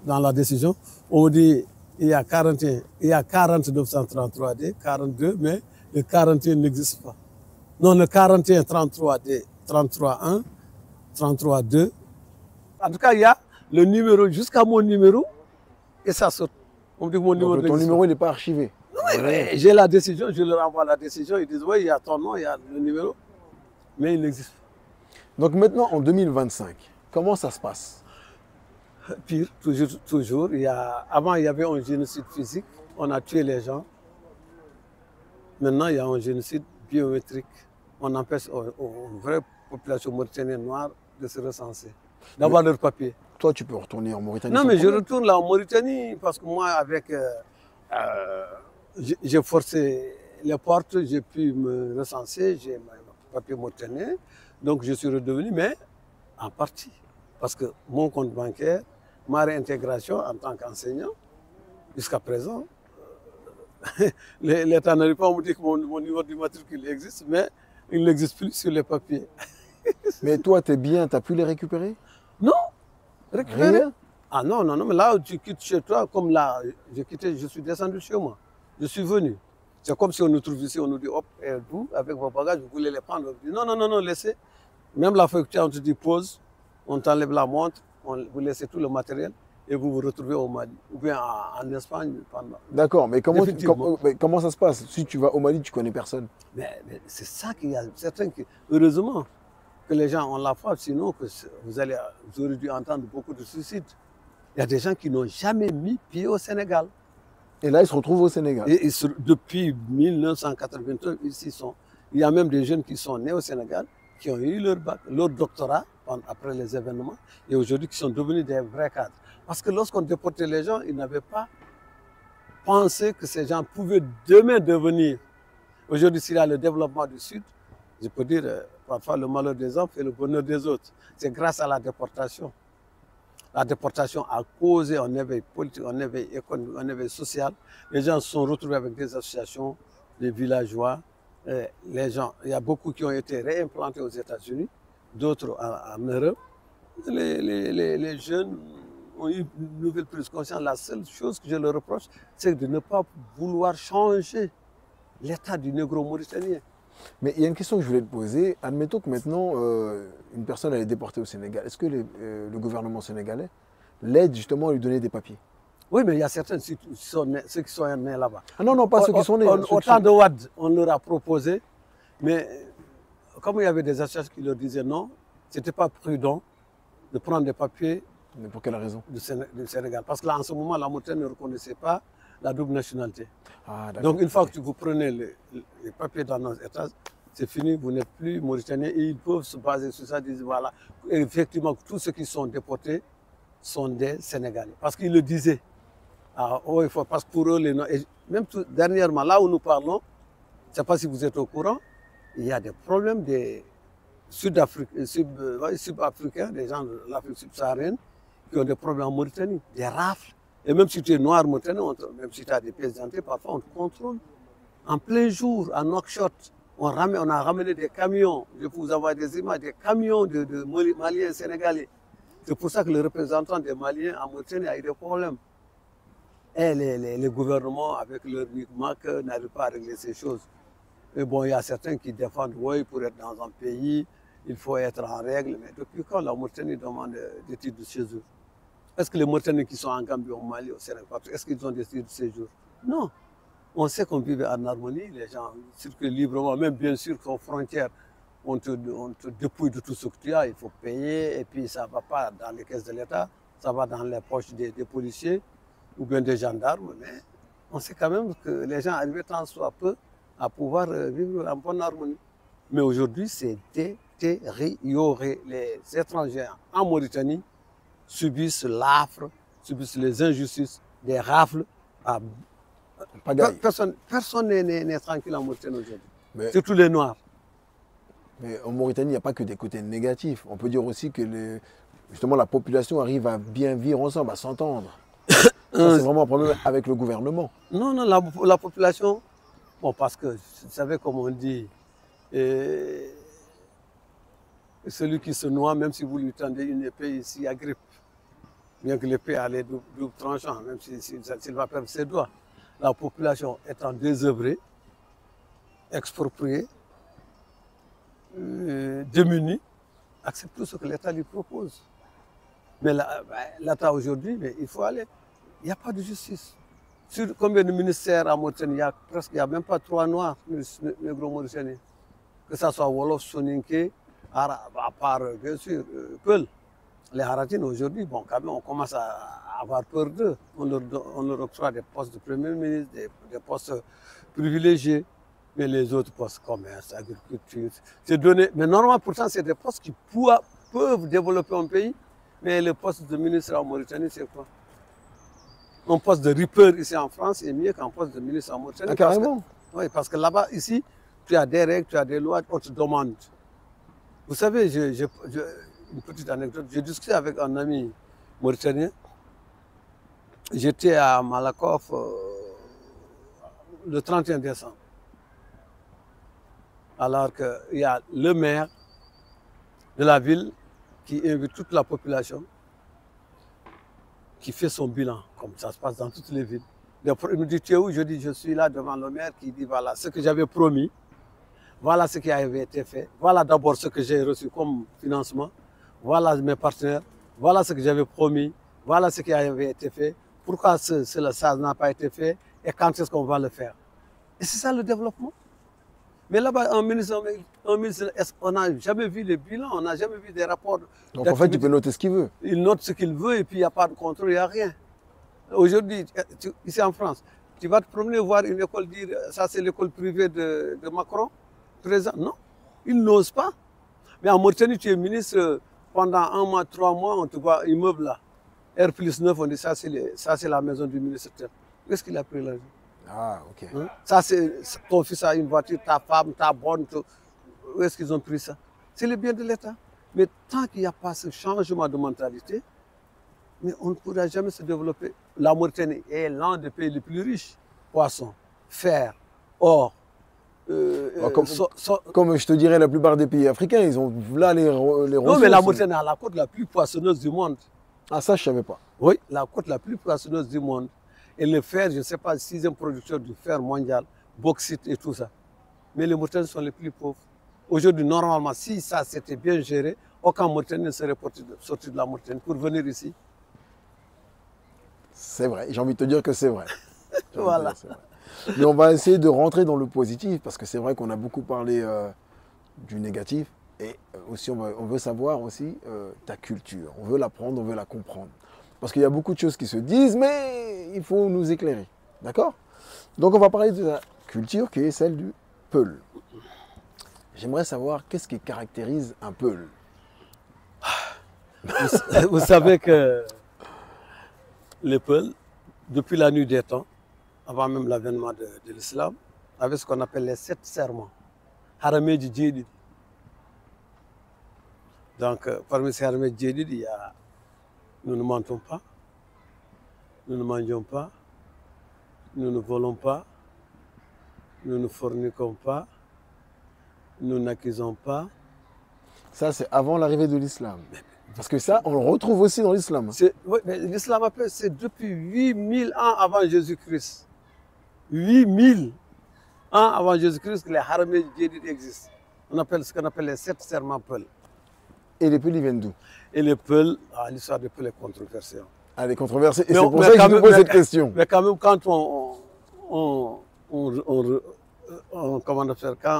dans la décision. On me dit il y a 40 933D, 42, mais le 41 n'existe pas. Non, le 41 33D, 33.1, 33.2. En tout cas, il y a le numéro jusqu'à mon numéro et ça saute. On me dit que mon numéro ton numéro il n'est pas archivé. Oui, j'ai la décision, je leur envoie la décision, ils disent oui, il y a ton nom, il y a le numéro, mais il n'existe pas. Donc maintenant, en 2025, comment ça se passe? Pire, toujours. Avant, il y avait un génocide physique, on a tué les gens. Maintenant, il y a un génocide biométrique. On empêche une vraie population mauritanienne noire de se recenser, d'avoir leur papier. Toi, tu peux retourner en Mauritanie? Non, mais je retourne là en Mauritanie parce que moi, j'ai forcé les portes, j'ai pu me recenser, j'ai mon papier mauritanien, donc je suis redevenu, mais en partie. Parce que mon compte bancaire, ma réintégration en tant qu'enseignant, jusqu'à présent, l'État n'arrive pas à me dire que mon niveau du matricule existe, mais il n'existe plus sur les papiers. Mais toi, tu es bien, tu as pu les récupérer? Non, récupérer. Rien? Ah non, mais là, tu quittes chez toi, comme là, je suis descendu chez moi. Je suis venu. C'est comme si on nous trouve ici, on nous dit, hop, et vous, avec vos bagages, vous voulez les prendre. On dit, non, laissez. Même la facture, on te dit pause, on t'enlève la montre, vous laissez tout le matériel et vous vous retrouvez au Mali. Ou bien en Espagne. D'accord, mais comment ça se passe? Si tu vas au Mali, tu connais personne. Mais c'est ça qu'il y a. Certains qui, heureusement que les gens ont la foi, sinon que vous aurez dû entendre beaucoup de suicides. Il y a des gens qui n'ont jamais mis pied au Sénégal. Et là, ils se retrouvent au Sénégal. Et depuis 1981, ici sont. Il y a même des jeunes qui sont nés au Sénégal, qui ont eu leur bac, leur doctorat après les événements, et aujourd'hui qui sont devenus des vrais cadres. Parce que lorsqu'on déportait les gens, ils n'avaient pas pensé que ces gens pouvaient demain devenir. Aujourd'hui, s'il y a le développement du Sud, je peux dire, parfois le malheur des uns fait le bonheur des autres. C'est grâce à la déportation. La déportation a causé un éveil politique, un éveil économique, un éveil social. Les gens se sont retrouvés avec des associations, des villageois. Les gens, il y a beaucoup qui ont été réimplantés aux États-Unis, d'autres en Europe. Les jeunes ont eu une nouvelle prise de conscience. La seule chose que je leur reproche, c'est de ne pas vouloir changer l'état du négro-mauritanien. Mais il y a une question que je voulais te poser. Admettons que maintenant, une personne elle est déportée au Sénégal. Est-ce que le gouvernement sénégalais l'aide justement à lui donner des papiers? Oui, mais il y a certains, ceux qui sont nés là-bas. Ah non, pas ceux qui sont nés. Au temps de Wade, on leur a proposé, mais comme il y avait des associations qui leur disaient non, ce n'était pas prudent de prendre des papiers. Mais pour quelle raison? Du Sénégal. Parce que là, en ce moment, la Mauritanie ne reconnaissait pas la double nationalité. Ah, donc, une fois que vous prenez les papiers dans nos États, c'est fini, vous n'êtes plus Mauritanien et ils peuvent se baser sur ça, dire voilà, effectivement, tous ceux qui sont déportés sont des Sénégalais. Parce qu'ils le disaient. Parce que pour eux, même dernièrement, là où nous parlons, je ne sais pas si vous êtes au courant, il y a des problèmes des sud-africains, des gens de l'Afrique subsaharienne, qui ont des problèmes en Mauritanie, des rafles. Et même si tu es noir mauritanien, même si tu as des pièces d'identité, parfois on te contrôle. En plein jour, à Nouakchott, on a ramené des camions, je peux vous avoir des images, des camions de Maliens sénégalais. C'est pour ça que le représentant des Maliens en Mauritanie a eu des problèmes. Et les gouvernements, avec leur micmac, n'arrivent pas à régler ces choses. Mais bon, il y a certains qui défendent, oui, pour être dans un pays, il faut être en règle. Mais depuis quand la Mauritanie demande des titres de séjour? Est-ce que les Mauritaniens qui sont en Gambie, au Mali, au Sénégal, est-ce qu'ils ont des titres de séjour? Non. On sait qu'on vit en harmonie, les gens circulent librement, même bien sûr qu'aux frontières, on te dépouille de tout ce que tu as, il faut payer, et puis ça ne va pas dans les caisses de l'État, ça va dans les poches des policiers ou bien des gendarmes, mais on sait quand même que les gens arrivent tant soit peu à pouvoir vivre en bonne harmonie. Mais aujourd'hui, c'est détérioré. Les étrangers en Mauritanie subissent l'affre, subissent les injustices, des rafles. Personne n'est tranquille en Mauritanie aujourd'hui, surtout les Noirs. Mais en Mauritanie, il n'y a pas que des côtés négatifs. On peut dire aussi que justement la population arrive à bien vivre ensemble, à s'entendre. C'est vraiment un problème avec le gouvernement. Non, la population, bon, parce que vous savez comme on dit, Et celui qui se noie, même si vous lui tendez une épée ici, agrippe. Bien que l'épée allait double tranchant, même s'il va perdre ses doigts. La population étant désœuvrée, expropriée, démunie, accepte tout ce que l'État lui propose. Mais l'État aujourd'hui, il faut aller. Il n'y a pas de justice. Sur combien de ministères à Mauritanie, il n'y a même pas 3 noirs négro-mauritaniens. Que ce soit Wolof, Soninké, à part bien sûr Peul. Les Haratines aujourd'hui, bon, quand même, on commence à avoir peur d'eux. On leur octroie des postes de Premier ministre, des postes privilégiés. Mais les autres postes, commerce, agriculture, c'est donné. Mais normalement, pourtant, c'est des postes qui peuvent développer un pays. Mais le poste de ministre en Mauritanie, c'est quoi? Un poste de ripper ici en France est mieux qu'un poste de ministre en Mauritanie. Ah, carrément? Oui, parce que là-bas, ici, tu as des règles, tu as des lois, on te demande. Vous savez, une petite anecdote, j'ai discuté avec un ami mauritanien. J'étais à Malakoff le 31 décembre. Alors qu'il y a le maire de la ville qui invite toute la population, qui fait son bilan, comme ça se passe dans toutes les villes. Il me dit, tu es où? Je dis, je suis là devant le maire qui dit, voilà ce que j'avais promis, voilà ce qui avait été fait, voilà d'abord ce que j'ai reçu comme financement, voilà mes partenaires, voilà ce que j'avais promis, voilà ce qui avait été fait, pourquoi ça n'a pas été fait et quand est-ce qu'on va le faire. Et c'est ça le développement. Mais là-bas, un ministre, on n'a jamais vu les bilans, on n'a jamais vu des rapports. Donc en fait, il peut noter ce qu'il veut. Il note ce qu'il veut et puis il n'y a pas de contrôle, il n'y a rien. Aujourd'hui, ici en France, tu vas te promener voir une école dire ça c'est l'école privée de Macron, présent. Non, il n'ose pas. Mais en Mauritanie, tu es ministre pendant 1 mois, 3 mois, on te voit immeuble là. R+9, on dit ça c'est la maison du ministre. Où est-ce qu'il a pris l'argent? Ah, ok. Hein? Ça, c'est ton fils a une voiture, ta femme, ta bonne. Où est-ce qu'ils ont pris ça? C'est le bien de l'État. Mais tant qu'il n'y a pas ce changement de mentalité, mais on ne pourra jamais se développer. La Mauritanie est l'un des pays les plus riches. Poissons, fer, or. Comme je te dirais, la plupart des pays africains, ils ont là les ressources. Non, mais la Mauritanie a la côte la plus poissonneuse du monde. Ah, ça, je ne savais pas. Oui, la côte la plus poissonneuse du monde. Et le fer, je ne sais pas, 6e producteur du fer mondial, bauxite et tout ça. Mais les Mauritaniens sont les plus pauvres. Aujourd'hui, normalement, si ça s'était bien géré, aucun Mauritanien ne serait sorti de la Mauritanie pour venir ici. C'est vrai, j'ai envie de te dire que c'est vrai. Voilà. Mais on va essayer de rentrer dans le positif, parce que c'est vrai qu'on a beaucoup parlé du négatif. Et aussi, on veut savoir aussi ta culture. On veut l'apprendre, on veut la comprendre. Parce qu'il y a beaucoup de choses qui se disent, mais il faut nous éclairer. D'accord? Donc on va parler de la culture qui est celle du Peul. J'aimerais savoir qu'est-ce qui caractérise un Peul. Vous savez que les Peuls, depuis la nuit des temps, avant même l'avènement de l'islam, avaient ce qu'on appelle les 7 serments. Haramé du Djedid. Donc parmi ces Haramé du Djedid, il y a nous ne mentons pas, nous ne mendions pas, nous ne volons pas, nous ne forniquons pas, nous n'accusons pas. Ça, c'est avant l'arrivée de l'islam. Parce que ça, on le retrouve aussi dans l'islam. Oui, mais l'islam, c'est depuis 8000 ans avant Jésus-Christ. 8000 ans avant Jésus-Christ que les Haramé du Djedid existent. On appelle ce qu'on appelle les 7 serments Peul. Et les Peuls, ils viennent d'où? Et les Peuls, l'histoire des Peuls est controversée. Elle est controversée. Et c'est pour ça que je te pose cette question. Mais quand même, quand quand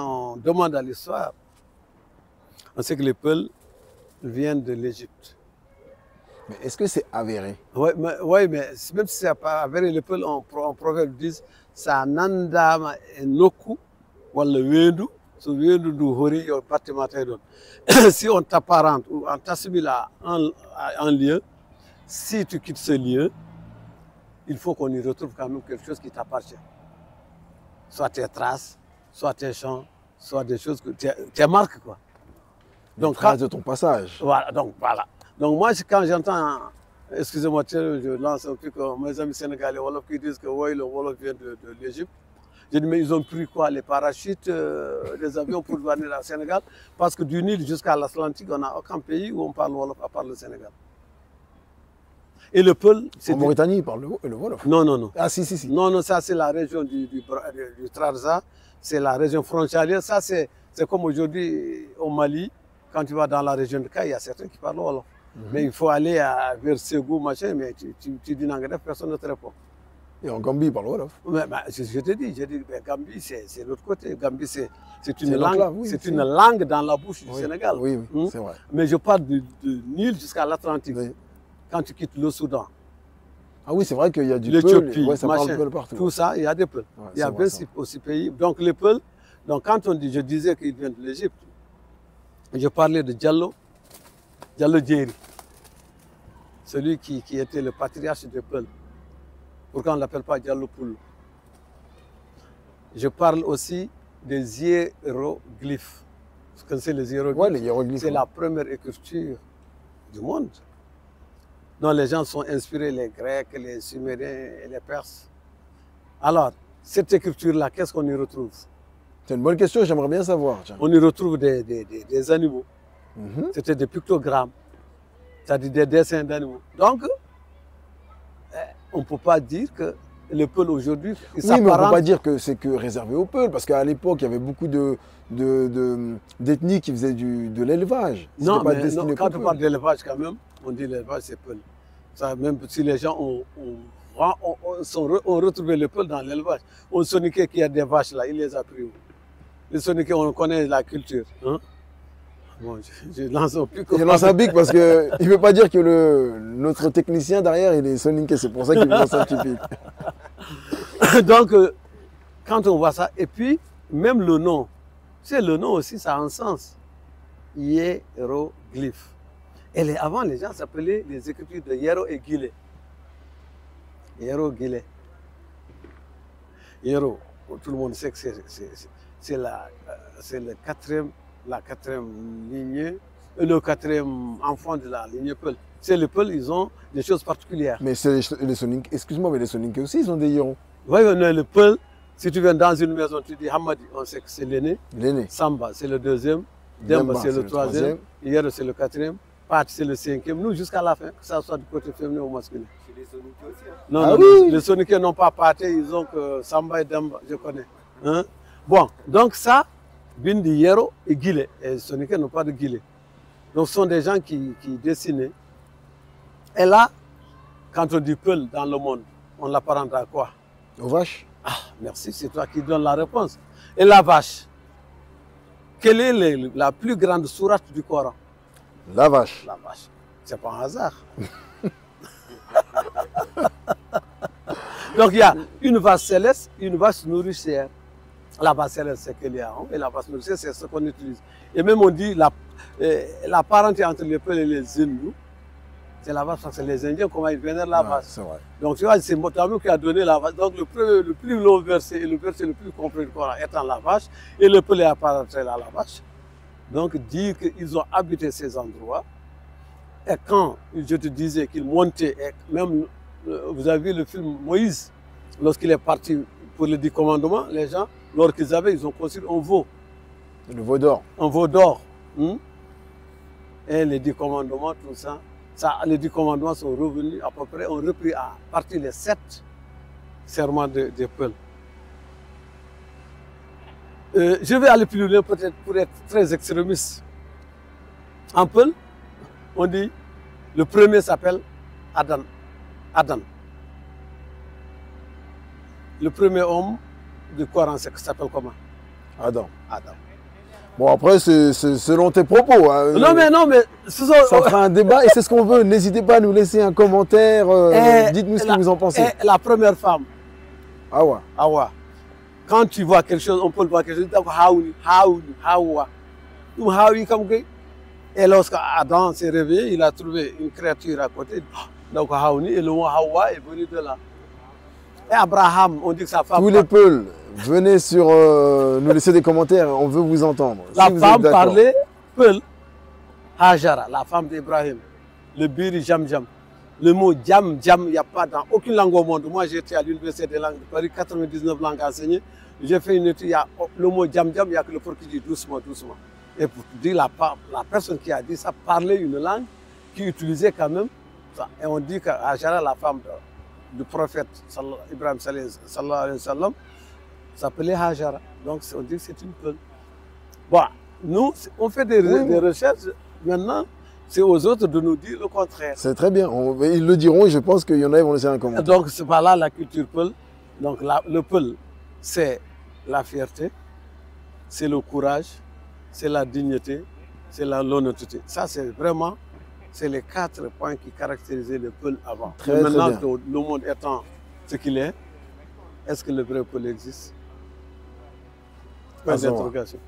on demande à l'histoire, on sait que les Peuls viennent de l'Égypte. Mais est-ce que c'est avéré? Oui, mais même si ce n'est pas avéré, les Peuls en proverbe disent « Sanandama enoku wala wendu ». Si on t'apparente ou on t'assimile à un lieu, si tu quittes ce lieu, il faut qu'on y retrouve quand même quelque chose qui t'appartient. Soit tes traces, soit tes champs, soit des choses que tes marques, quoi. Donc, traces de ton passage. Voilà, donc voilà. Donc moi, quand j'entends, excusez-moi, je lance un peu comme mes amis sénégalais Wolof qui disent que ouais, le Wolof vient de l'Égypte. J'ai dit, mais ils ont pris quoi? Les parachutes, les avions pour venir au Sénégal? Parce que du Nil jusqu'à l'Atlantique, on n'a aucun pays où on parle Wolof à part le Sénégal. Et le Peul, c'est... En Mauritanie, ils parlent le Wolof. Non, non, non. Ah, si. Non, non, ça c'est la région du Trarza, c'est la région frontalière. Ça c'est comme aujourd'hui au Mali, quand tu vas dans la région de Kay, il y a certains qui parlent Wolof. Mais il faut aller vers Ségou, machin, mais tu dis Nangadef, personne ne te répond. Et en Gambie, ils parlent Wolof. Mais, je te dis, Gambie, c'est l'autre côté. Gambie, c'est une une langue dans la bouche du Sénégal. Oui, c'est vrai. Mais je parle de Nil jusqu'à l'Atlantique. Oui. Quand tu quittes le Soudan. Ah oui, c'est vrai qu'il y a du Peul, ouais, ça parle Peul partout. Tout ça, il y a des Peuls. Ouais, il y a 26 aussi pays. Donc les Peuls, donc quand on dit, je disais qu'ils viennent de l'Égypte, je parlais de Diallo Djeri, celui qui était le patriarche des Peuls. Pourquoi on ne l'appelle pas Diallo Poul? Je parle aussi des hiéroglyphes. Vous connaissez les hiéroglyphes? Ouais, les hiéroglyphes. C'est la première écriture du monde, dont les gens sont inspirés, les Grecs, les Sumériens et les Perses. Alors, cette écriture-là, qu'est-ce qu'on y retrouve? C'est une bonne question, j'aimerais bien savoir. Tiens. On y retrouve des animaux. C'était des pictogrammes, c'est-à-dire des dessins d'animaux. Donc, on ne peut pas dire que le Peul aujourd'hui... Oui, mais on ne peut pas dire que c'est que réservé au Peul, parce qu'à l'époque, il y avait beaucoup d'ethnies qui faisaient de l'élevage. Non, mais non, quand on parle d'élevage, quand même, on dit l'élevage, c'est Peul. Ça, même si les gens ont retrouvé le Peul dans l'élevage. On soniquait qu'il y a des vaches là, il les a pris où? Les soniqués, on connaît la culture. Hein? Bon, je lance un pic. Je lance un pic parce qu'il ne veut pas dire que notre technicien derrière, il est soniqué. C'est pour ça qu'il lance un petit pic. Donc, quand on voit ça, et puis, même le nom, tu sais, le nom aussi, ça a un sens. Hiéroglyphe. Et avant, les gens s'appelaient les écritures de Hiéro et Guilé. Hiéro-Guilé. Hiéro, tout le monde sait que c'est la quatrième lignée, le quatrième enfant de la lignée Peul. C'est les Peul, ils ont des choses particulières. Mais c'est les Soninké, excuse-moi, mais les Soninké aussi, ils ont des hiérons. Oui, le Peul, si tu viens dans une maison, tu dis Hamadi, on sait que c'est l'aîné. L'aîné. Samba, c'est le deuxième. Demba, c'est le troisième. Hiéro, c'est le quatrième. Pat, c'est le cinquième. Nous, jusqu'à la fin, que ça soit du côté féminin ou masculin. Chez les Soninké aussi. Hein. Non, ah non, oui. Les Soninké n'ont pas pâté, ils ont que Samba et Demba, je connais. Hein? Bon, donc ça, Bindi, Hiéro et Guilé. Et les Soninké n'ont pas de Guilé. Donc ce sont des gens qui dessinaient. Et là, quand on dit Peul dans le monde, on l'apparente à quoi? Aux vaches. Ah, merci, c'est toi qui donnes la réponse. Et la vache? Quelle est la plus grande sourate du Coran? La vache. La vache. C'est pas un hasard. Donc il y a une vache céleste, une vache nourricière. La vache céleste, c'est qu'il y a, et la vache nourricière, c'est ce qu'on utilise. Et même on dit la parenté entre les Peuls et les Hindous, c'est la vache, parce que les Indiens, comment ils vénèrent la vache. C'est vrai. Donc tu vois, c'est Motamou qui a donné la vache. Donc le plus long verset et le verset le plus complet du Coran étant la vache, et le Peul est apparenté à la vache. Donc dire qu'ils ont habité ces endroits, et quand je te disais qu'ils montaient, et même, vous avez vu le film Moïse, lorsqu'il est parti pour les 10 commandements, les gens, lorsqu'ils ils ont construit un veau. Le veau d'or. Un veau d'or. Et les 10 commandements, tout ça, les 10 commandements sont revenus à peu près, ont repris à partir des 7 serments des Peuls. Je vais aller plus loin peut-être pour être très extrémiste. En Peul, on dit, le premier s'appelle Adam. Adam. Le premier homme du Coran s'appelle comment? Adam. Adam. Bon, après, c'est selon tes propos. Hein. Non, mais ça fera un débat et c'est ce qu'on veut. N'hésitez pas à nous laisser un commentaire. Dites-nous ce que vous en pensez. La première femme. Hawa. Hawa. Quand tu vois quelque chose, on peut le voir quelque chose, Hawa. Et lorsque Adam s'est réveillé, il a trouvé une créature à côté. Donc Haouni, et le mot Hawa est venu de là. Et Abraham, on dit que sa femme... Tous les Peuls, venez sur nous laisser des commentaires, on veut vous entendre. La femme parlait Peul, Hajara, la femme d'Ibrahim. Le biri Jam Jam. Le mot Jam Jam, il n'y a pas dans aucune langue au monde. Moi, j'étais à l'Université des langues de Paris, 99 langues enseignées. j'ai fait une étude, il y a le mot djam djam, il n'y a que le porc qui dit doucement, doucement. Et pour te dire, la personne qui a dit ça parlait une langue qui utilisait quand même ça. Et on dit qu'Hajara, la femme du prophète Ibrahim sallallahu alayhi wa sallam, s'appelait Hajara. Donc on dit que c'est une peule. Bon, nous, on fait des recherches. Maintenant, c'est aux autres de nous dire le contraire. C'est très bien. Ils le diront et je pense qu'il y en a qui vont laisser un commentaire. Donc, c'est pas là la culture peul. Donc, le peul, c'est la fierté, c'est le courage, c'est la dignité, c'est l'honnêteté. Ça, c'est vraiment, c'est les 4 points qui caractérisaient le peul avant. Très, maintenant, très bien. le monde étant ce qu'il est-ce que le vrai peul existe? Point d'interrogation.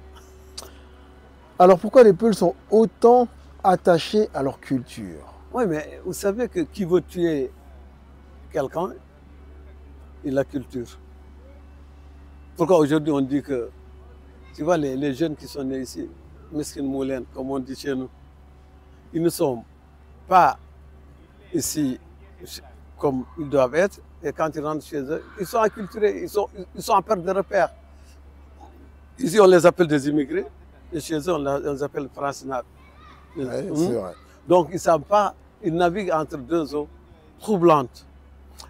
Alors, pourquoi les Peuls sont autant attachés à leur culture? Oui, mais vous savez que qui veut tuer quelqu'un, il a la culture. Pourquoi aujourd'hui on dit que, tu vois, les jeunes qui sont nés ici, Miskin Moulin, comme on dit chez nous, ils ne sont pas ici comme ils doivent être, et quand ils rentrent chez eux, ils sont acculturés, ils sont en perte de repère. Ici, on les appelle des immigrés, et chez eux, on les appelle France-Nat. Ouais, c'est vrai. Donc, ils ne savent pas, ils naviguent entre 2 eaux troublantes.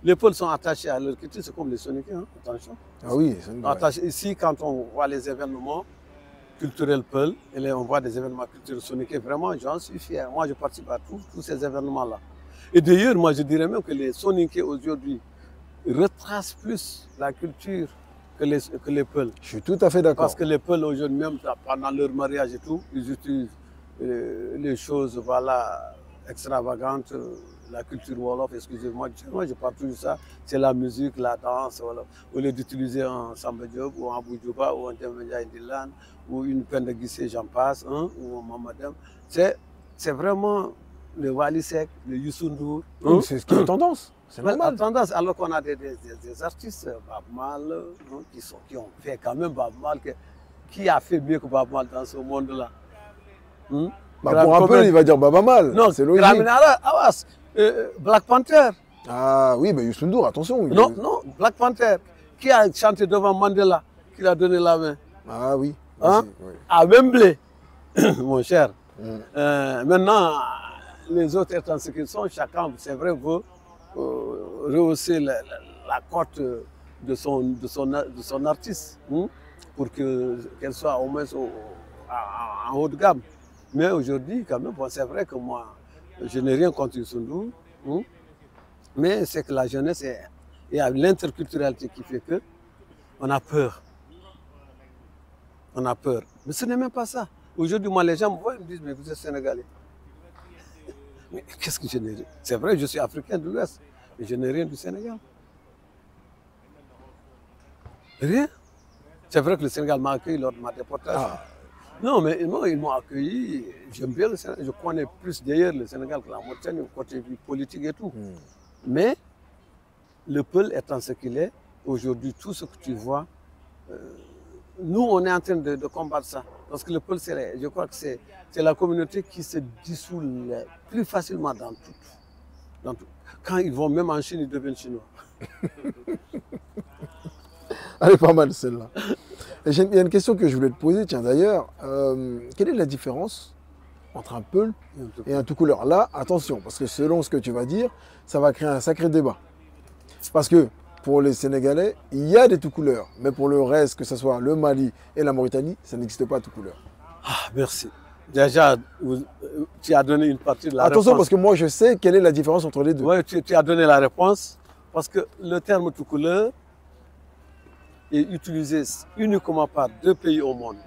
Les Peuls sont attachés à leur culture, c'est comme les Soninké, hein, attention. Ah oui, Ici, quand on voit les événements culturels Peuls, et on voit des événements culturels Soninké, vraiment, j'en suis fier. Moi, je participe à tous ces événements-là. Et d'ailleurs, moi, je dirais même que les Soninké aujourd'hui retracent plus la culture que les Peuls. Je suis tout à fait d'accord. Parce que les Peuls aujourd'hui, même pendant leur mariage et tout, ils utilisent les choses, voilà, extravagantes, la culture Wolof, excusez-moi, je parle toujours de ça, c'est la musique, la danse, voilà. Au lieu d'utiliser un Samba Diop ou un Boudjouba ou un Djambeja Indilan ou une Penda Guissé, j'en passe, hein, ou un Mamadem, c'est vraiment le Wally Seck, le Youssou N'Dour. Hein? C'est ce qui est tendance. C'est normal. La tendance, alors qu'on a des artistes, Bab Mal, hein, qui ont fait quand même Bab Mal, qui a fait mieux que Bab Mal dans ce monde-là. Pour un peu, il va dire Baba Mal. Non, c'est logique. Awas, Black Panther. Ah oui, mais Youssou N'Dour, attention. Non, Black Panther. Qui a chanté devant Mandela, qui lui a donné la main? Ah oui. Hein? Oui. À Wembley, mon cher. Maintenant, les autres étant ce qu'ils sont, chacun, c'est vrai, veut rehausser la cote de son artiste, pour qu'elle soit au moins en haut de gamme. Mais aujourd'hui, quand même, bon, c'est vrai que moi, je n'ai rien contre Youssou N'Dour, mais c'est que la jeunesse, il y a l'interculturalité qui fait que on a peur. On a peur. Mais ce n'est même pas ça. Aujourd'hui, moi, les gens me voient et me disent, mais vous êtes Sénégalais. Mais qu'est-ce que je n'ai rien? C'est vrai, je suis africain de l'Ouest, mais je n'ai rien du Sénégal. Rien. C'est vrai que le Sénégal m'a accueilli lors de ma déportation. Non, mais non, ils m'ont accueilli. J'aime bien le Sénégal. Je connais plus d'ailleurs le Sénégal que la Mauritanie, côté politique et tout. Mais le Peul étant ce qu'il est, aujourd'hui, tout ce que tu vois, nous, on est en train de combattre ça. Parce que le Peul, je crois que c'est la communauté qui se dissout plus facilement dans tout. Quand ils vont même en Chine, ils deviennent chinois. Elle est pas mal celle-là. Il y a une question que je voulais te poser, tiens d'ailleurs, quelle est la différence entre un Peul et un tout-couleur? Là, attention, parce que selon ce que tu vas dire, ça va créer un sacré débat. Parce que pour les Sénégalais, il y a des tout-couleurs, mais pour le reste, que ce soit le Mali et la Mauritanie, ça n'existe pas tout-couleur. Ah, merci. Déjà, tu as donné une partie de la réponse. Attention, parce que moi, je sais quelle est la différence entre les deux. Oui, tu as donné la réponse, parce que le terme tout-couleur est utilisé uniquement par 2 pays au monde,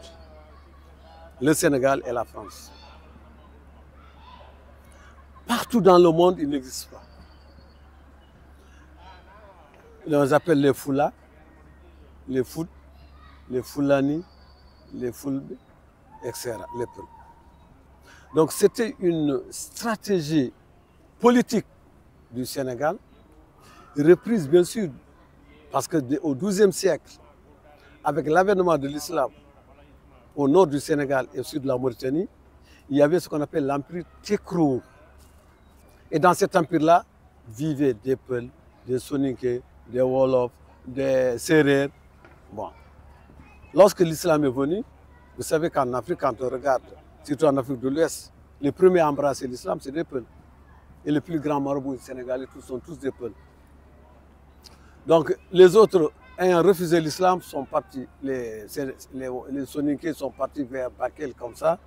le Sénégal et la France. Partout dans le monde, il n'existe pas. On les appelle les Foulas, les Fout, les Foulani, les Foulbe, etc. Les Peuls. Donc c'était une stratégie politique du Sénégal, reprise bien sûr, parce qu'au XIIe siècle, avec l'avènement de l'islam au nord du Sénégal et au sud de la Mauritanie, il y avait ce qu'on appelle l'empire Tekrour. Et dans cet empire-là, vivaient des Peuls, des Soninké, des Wolof, des Sérères. Bon. lorsque l'islam est venu, vous savez qu'en Afrique, quand on regarde, surtout en Afrique de l'Ouest, les premiers à embrasser l'islam, c'est des Peuls. Et les plus grands marabouts sénégalais sont tous des Peuls. Donc les autres, ayant refusé l'islam, sont partis. Les Soninké sont partis vers Bakel comme ça.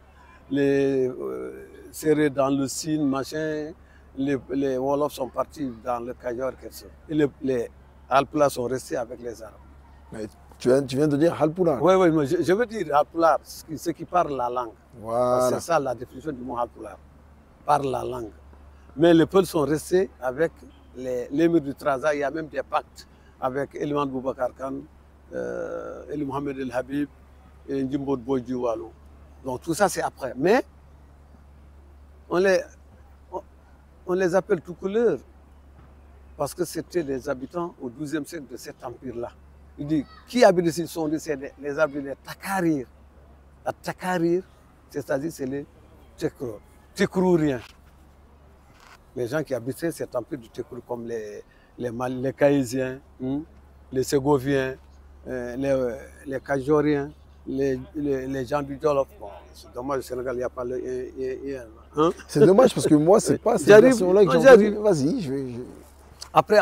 Les Sérés dans le Sine, machin. Les Wolofs sont partis dans le Kayor, et les Halpulaar sont restés avec les Arabes. Mais tu viens de dire Halpulaar. Oui, oui, mais je veux dire Halpulaar, ceux qui parlent la langue. Voilà. C'est ça la définition du mot Halpulaar, parle la langue. Mais les Peuls sont restés avec l'émir du Trarza. Il y a même des pactes avec Eliman Boubacar Khan, Eli Mohamed El Habib et Njimbo Boydji Wallo. Donc tout ça c'est après. Mais on les appelle tout couleurs parce que c'était les habitants au XIIe siècle de cet empire-là. Il dit, qui habite ici sont les habitants des Takarir. La Takarir, c'est-à-dire c'est les Tekrouriens. Les gens qui habitaient cet empire du Tekrou, comme les Kaïsiens, les Ségoviens, les Kajoriens, les gens du Jolof. Bon, c'est dommage, au Sénégal, il n'y a pas le hein? C'est dommage parce que moi, c'est pas cette version-là que j'ai entendu. Vas-y, je vais. Après,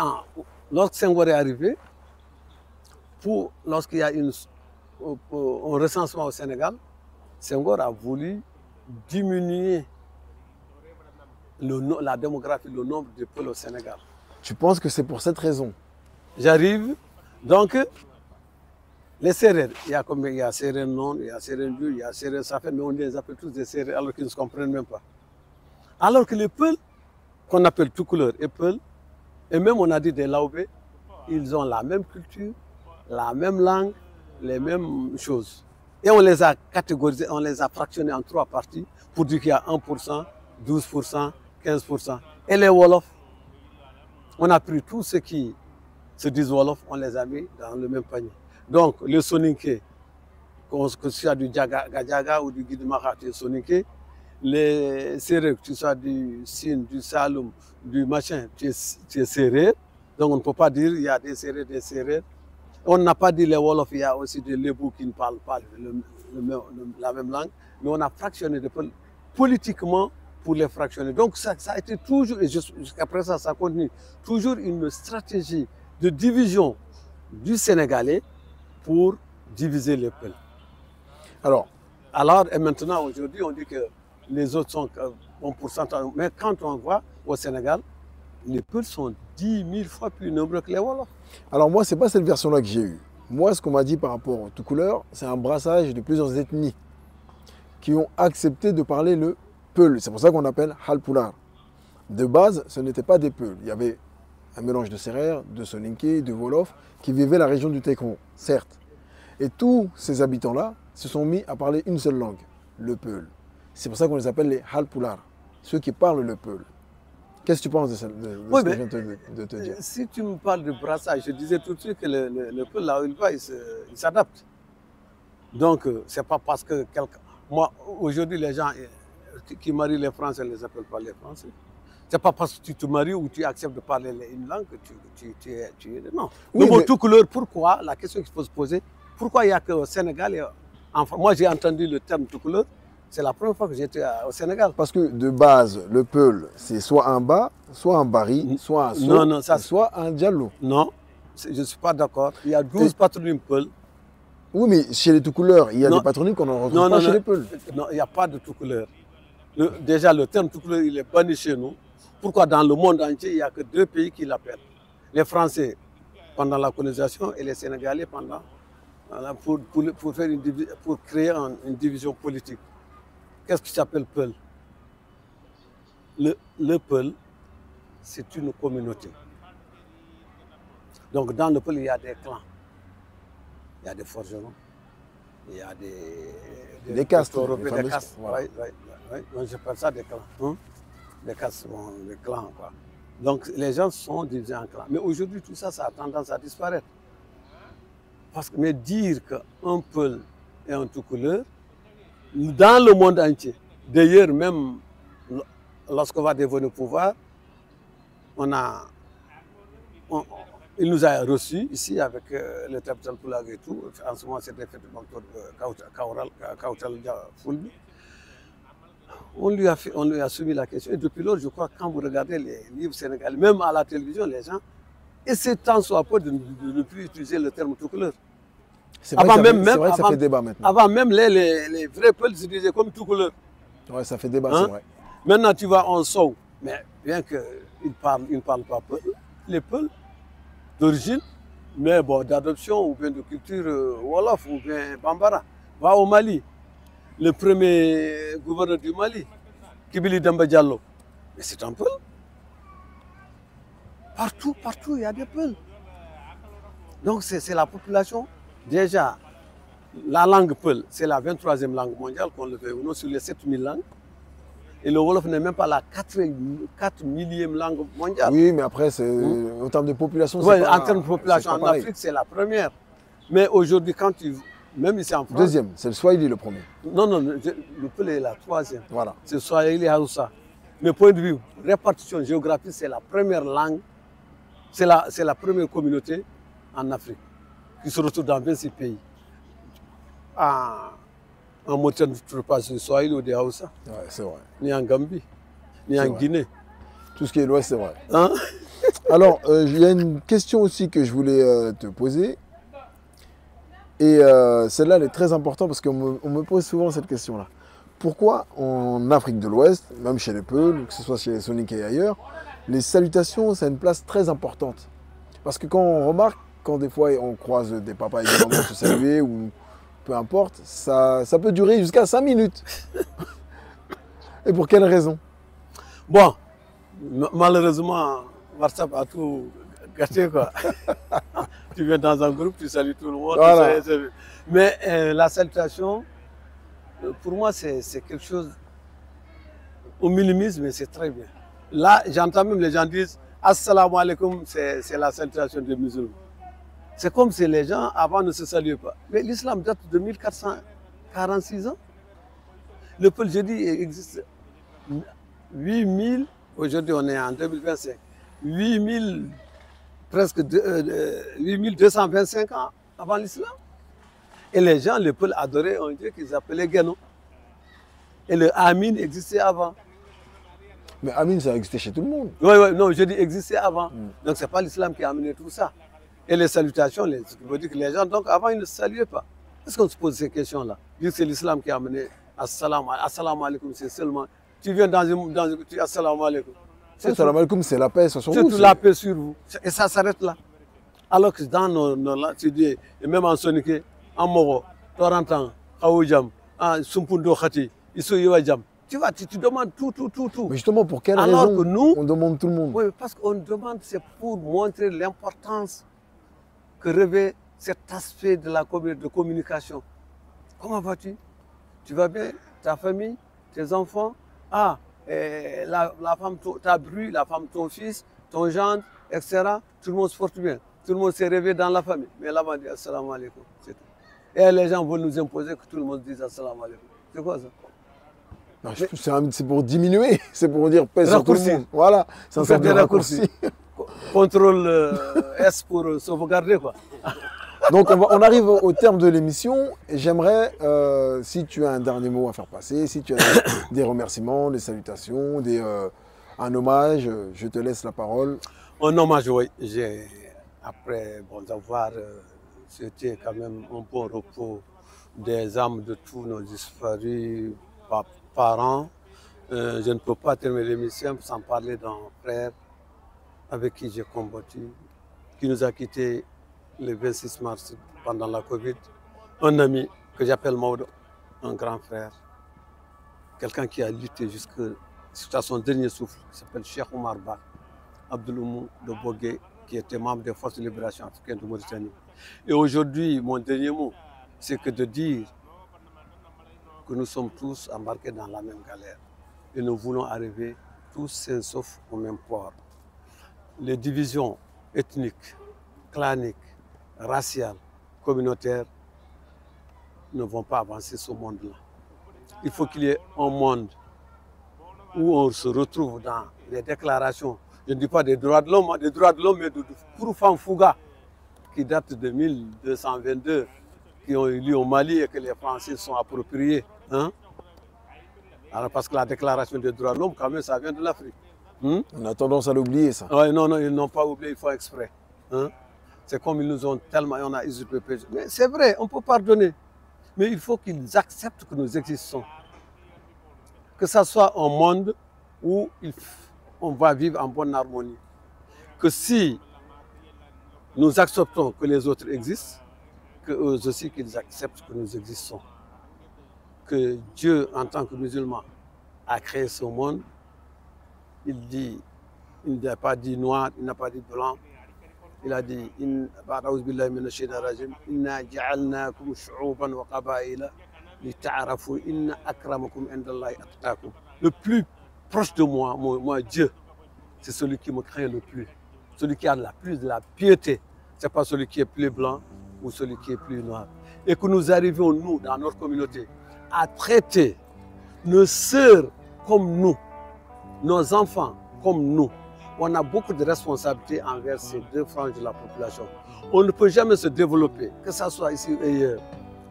lorsque Senghor est arrivé, lorsqu'il y a un recensement au Sénégal, Senghor a voulu diminuer la démographie, le nombre de Peuls au Sénégal. Tu penses que c'est pour cette raison? J'arrive. Donc, les Sérères, il y a combien? Il y a Sérères non, il y a Sérères du, il y a Sérères Safed, mais on les appelle tous des Sérères alors qu'ils ne se comprennent même pas. Alors que les Peuls, qu'on appelle tout couleur et Peuls, et même on a dit des Laobé, ils ont la même culture, la même langue, les mêmes choses. Et on les a catégorisés, on les a fractionnés en 3 parties pour dire qu'il y a 1%, 12%, 15%. Et les Wolofs, on a pris tous ceux qui se disent Wolof, on les a mis dans le même panier. Donc, le Soninké, que ce soit du Gadjaga ou du Guidmara, tu es Soninké. Les Sérères, que tu sois du Sine, du Saloum, du machin, tu es Sérère. Donc, on ne peut pas dire qu'il y a des Sérères, des Sérères. On n'a pas dit les Wolofs, il y a aussi des Lébous qui ne parlent pas la même langue. Mais on a fractionné des peuples politiquement pour les fractionner. Donc, ça a été toujours, et jusqu'à présent, ça continue, toujours une stratégie de division du Sénégalais pour diviser les peuples. Alors, et maintenant, aujourd'hui, on dit que les autres sont en pourcentage. Mais quand on voit au Sénégal, les peuples sont 10 000 fois plus nombreux que les Wolofs. Alors moi, ce n'est pas cette version-là que j'ai eue. Moi, ce qu'on m'a dit par rapport au tout couleur, c'est un brassage de plusieurs ethnies qui ont accepté de parler le Peul. C'est pour ça qu'on appelle Halpulaar. De base, ce n'était pas des Peuls. Il y avait un mélange de Sérères, de Soninké, de Wolof, qui vivaient la région du Tekron, certes. Et tous ces habitants-là se sont mis à parler une seule langue, le Peul. C'est pour ça qu'on les appelle les Halpulaar, ceux qui parlent le Peul. Qu'est-ce que tu penses de ce que je viens de te dire? Si tu me parles de brassage, je disais tout de suite que le Peul, là où il va, il s'adapte. Donc, c'est pas parce que moi, aujourd'hui, les gens qui marient les Français ne les appellent pas les Français. C'est pas parce que tu te maries ou tu acceptes de parler une langue que tu es. Non. Oui, mais tout couleur, pourquoi? La question qu'il faut se poser, pourquoi il n'y a qu'au Sénégal moi, j'ai entendu le terme tout couleur. C'est la première fois que j'étais au Sénégal. Parce que de base, le Peul, c'est soit un bas, soit un bari, soit un so, soit un diallo. Non, je ne suis pas d'accord. Il y a 12 patronymes Peul. Oui, mais chez les tout couleurs, il y a des patronymes qu'on ne retrouve pas chez les Peuls. Non, il n'y a pas de tout couleur. Déjà, le terme tout couleur, il est banni chez nous. Pourquoi dans le monde entier, il n'y a que 2 pays qui l'appellent? Les Français pendant la colonisation et les Sénégalais pour créer une division politique. Qu'est-ce qui s'appelle Peul? Le Peul, c'est une communauté. Donc dans le Peul, il y a des clans. Il y a des forgerons. Il y a des castes. Des castes. Oui, j'appelle ça des clans. Des castes, des clans, quoi. Donc les gens sont divisés en clans. Mais aujourd'hui, tout ça, ça a tendance à disparaître. Mais dire qu'un Peul est un tout couleur, dans le monde entier, d'ailleurs, même lorsqu'on va devenir au pouvoir, il nous a reçus ici avec le Taptal Poulag et tout. En ce moment, c'était fait le docteur Kautal Fulbi. On lui a soumis la question. Et depuis lors, je crois que quand vous regardez les livres sénégalais, même à la télévision, les gens essaient tant soit peu de ne plus utiliser le terme tout couleur. C'est vrai, que ça fait débat maintenant. Avant même, les vrais Peuls se disaient comme tout couleur. Ouais, ça fait débat, Hein? c'est vrai. Maintenant, tu vas en Sow, mais bien qu'ils ne parlent pas Peul, les Peuls d'origine, mais bon, d'adoption ou bien de culture Wolof ou bien Bambara. Va au Mali, le premier gouverneur du Mali, Kibili Demba Diallo, mais c'est un Peul. Partout, il y a des Peuls. Donc c'est la population. Déjà, la langue Peul, c'est la 23e langue mondiale, qu'on le fait ou non, sur les 7000 langues. Et le Wolof n'est même pas la 4 millième langue mondiale. Oui, mais après, en termes de population, ouais, en termes de population, en Afrique, c'est la première. Mais aujourd'hui, quand tu... Même ici en France... Deuxième, c'est le Swahili le premier. Non, le Peul est la 3e. Voilà. C'est Swahili Hausa. Mais point de vue, répartition géographique, c'est la première langue, c'est la première communauté en Afrique, qui se retrouve dans 26 pays. En Mauritanie, tu ne trouves pas sur Swahili ou des Hausa. Ouais, c'est vrai. Ni en Gambie, ni en Guinée. Tout ce qui est l'Ouest, c'est vrai. Hein? Alors, il y a une question aussi que je voulais te poser. Et celle-là, elle est très importante parce qu'on me pose souvent cette question-là. Pourquoi en Afrique de l'Ouest, même chez les Peuls, que ce soit chez les Soninké et ailleurs, les salutations, ça a une place très importante. Parce que quand on remarque, quand des fois on croise des papas et des mamans se saluer, ou peu importe, ça peut durer jusqu'à 5 minutes. Et pour quelle raison? Bon, malheureusement, WhatsApp a tout gâché, quoi. Tu viens dans un groupe, tu salues tout le monde. Voilà. Mais la salutation, pour moi, c'est quelque chose, on minimise, mais c'est très bien. Là, j'entends même les gens disent Assalamu alaikum, c'est la salutation des musulmans. C'est comme si les gens avant ne se saluaient pas. Mais l'islam date de 1446 ans. Le Peul, je dis, existe 8000, aujourd'hui on est en 2025, 8000, presque 8225 ans avant l'islam. Et les gens, le Peul adoraient un dieu qu'ils appelaient Guénon. Et le Amin existait avant. Mais Amin, ça existait chez tout le monde. Oui, non, je dis existait avant. Donc ce n'est pas l'islam qui a amené tout ça. Et les salutations, ce qui veut dire que les gens, donc avant, ils ne se saluaient pas. Est-ce qu'on se pose ces questions-là? Dire que c'est l'islam qui a amené assalamu alaikum, c'est seulement. Tu viens dans une tu dis assalamu alaikum. Assalamu alaikum, c'est la paix sur vous. C'est la paix sur vous. Et ça s'arrête là. Alors que dans nos langues, tu dis, et même en Soninké, en Moro, Torantan, Aoujam, Sumpundo Khati, Issou Iwajam. Tu vois, tu demandes tout. Mais justement, pour quelle Alors raison que nous, on demande tout le monde? Oui, parce qu'on demande, c'est pour montrer l'importance que revêt cet aspect de la communication. Comment vas-tu? Tu vas bien? Ta famille? Tes enfants? La femme, ta bru, la femme, ton fils, ton gendre, etc. Tout le monde se porte bien. Tout le monde s'est réveillé dans la famille. Mais là, on dit assalamu alaikum. C'est tout. Et les gens veulent nous imposer que tout le monde dise assalamu alaikum. C'est quoi ça? C'est pour diminuer, c'est pour dire paix sur tout le monde. Voilà, c'est un certain raccourci. Contrôle S pour sauvegarder, quoi. Donc on arrive au terme de l'émission et j'aimerais, si tu as un dernier mot à faire passer, si tu as des remerciements, des salutations, un hommage, je te laisse la parole. Un hommage, oui. Après avoir souhaité quand même un bon repos des âmes de tous nos disparus parents, je ne peux pas terminer l'émission sans parler d'un frère avec qui j'ai combattu, qui nous a quittés le 26 mars pendant la Covid. Un ami que j'appelle Maudo, un grand frère, quelqu'un qui a lutté jusqu'à son dernier souffle, qui s'appelle Cheikh Omar Ba, Abdouloumou de Bogué, qui était membre des forces de libération africaines de Mauritanie. Et aujourd'hui, mon dernier mot, c'est que de dire que nous sommes tous embarqués dans la même galère et nous voulons arriver tous sains sauf au même port. Les divisions ethniques, claniques, raciales, communautaires ne vont pas avancer ce monde-là. Il faut qu'il y ait un monde où on se retrouve dans les déclarations Je ne dis pas des droits de l'homme, mais de Kourouphane Fouga, qui date de 1222, qui ont eu lieu au Mali et que les Français sont appropriés. Hein? Alors parce que la déclaration des droits de l'homme, quand même, ça vient de l'Afrique. On a tendance à l'oublier, ça. Ouais, non, ils n'ont pas oublié, ils font exprès. Hein? C'est comme ils nous ont tellement, on a usurpé. Mais c'est vrai, on peut pardonner. Mais il faut qu'ils acceptent que nous existons. Que ce soit un monde où on va vivre en bonne harmonie. Que si nous acceptons que les autres existent, que eux aussi qu'ils acceptent que nous existons. Que Dieu, en tant que musulman, a créé ce monde. Il n'a pas dit noir, il n'a pas dit blanc. Il a dit le plus proche de moi, Dieu, c'est celui qui me craint le plus. Celui qui a le plus de la piété. Ce n'est pas celui qui est plus blanc ou celui qui est plus noir. Et que nous arrivions, nous, dans notre communauté, à traiter nos sœurs comme nous, nos enfants comme nous. On a beaucoup de responsabilités envers ces deux franges de la population. On ne peut jamais se développer, que ce soit ici ou ailleurs,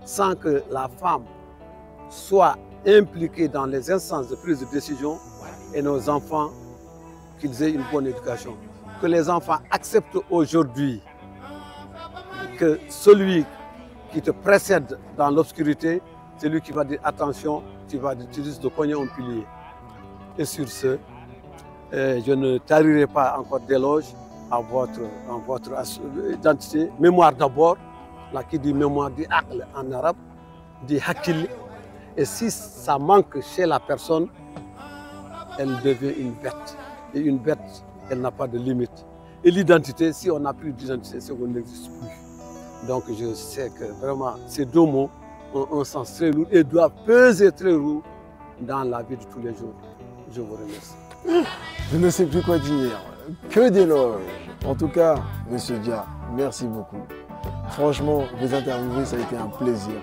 sans que la femme soit impliquée dans les instances de prise de décision et nos enfants, qu'ils aient une bonne éducation. Que les enfants acceptent aujourd'hui que celui qui te précède dans l'obscurité, c'est lui qui va dire attention, tu risques de cogner un pilier. Et sur ce, je ne tarirai pas encore d'éloges à votre identité. Mémoire d'abord, là qui dit mémoire dit aql en arabe, dit hakil. Et si ça manque chez la personne, elle devient une bête. Et une bête, elle n'a pas de limite. Et l'identité, si on n'a plus d'identité, c'est qu'on n'existe plus. Donc je sais que vraiment ces deux mots ont un sens très lourd et doivent peser très lourd dans la vie de tous les jours. Je vous remercie. Je ne sais plus quoi dire. Que d'éloges. En tout cas, Monsieur Dia, merci beaucoup. Franchement, vous interviewer, ça a été un plaisir.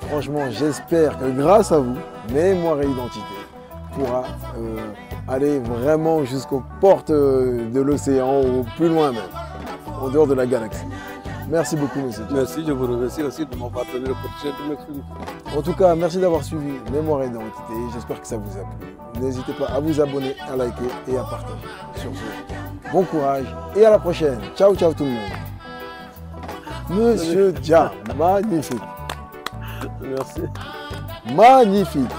Franchement, j'espère que grâce à vous, Mémoire et Identité pourra aller vraiment jusqu'aux portes de l'océan ou plus loin même, en dehors de la galaxie. Merci beaucoup, Monsieur Dia. Merci, je vous remercie aussi de m'avoir donné l'opportunité de m'exprimer. En tout cas, merci d'avoir suivi Mémoire et Identité. J'espère que ça vous a plu. N'hésitez pas à vous abonner, à liker et à partager. Sur ce, bon courage et à la prochaine. Ciao, ciao tout le monde. Monsieur Dia, magnifique. Merci. Magnifique.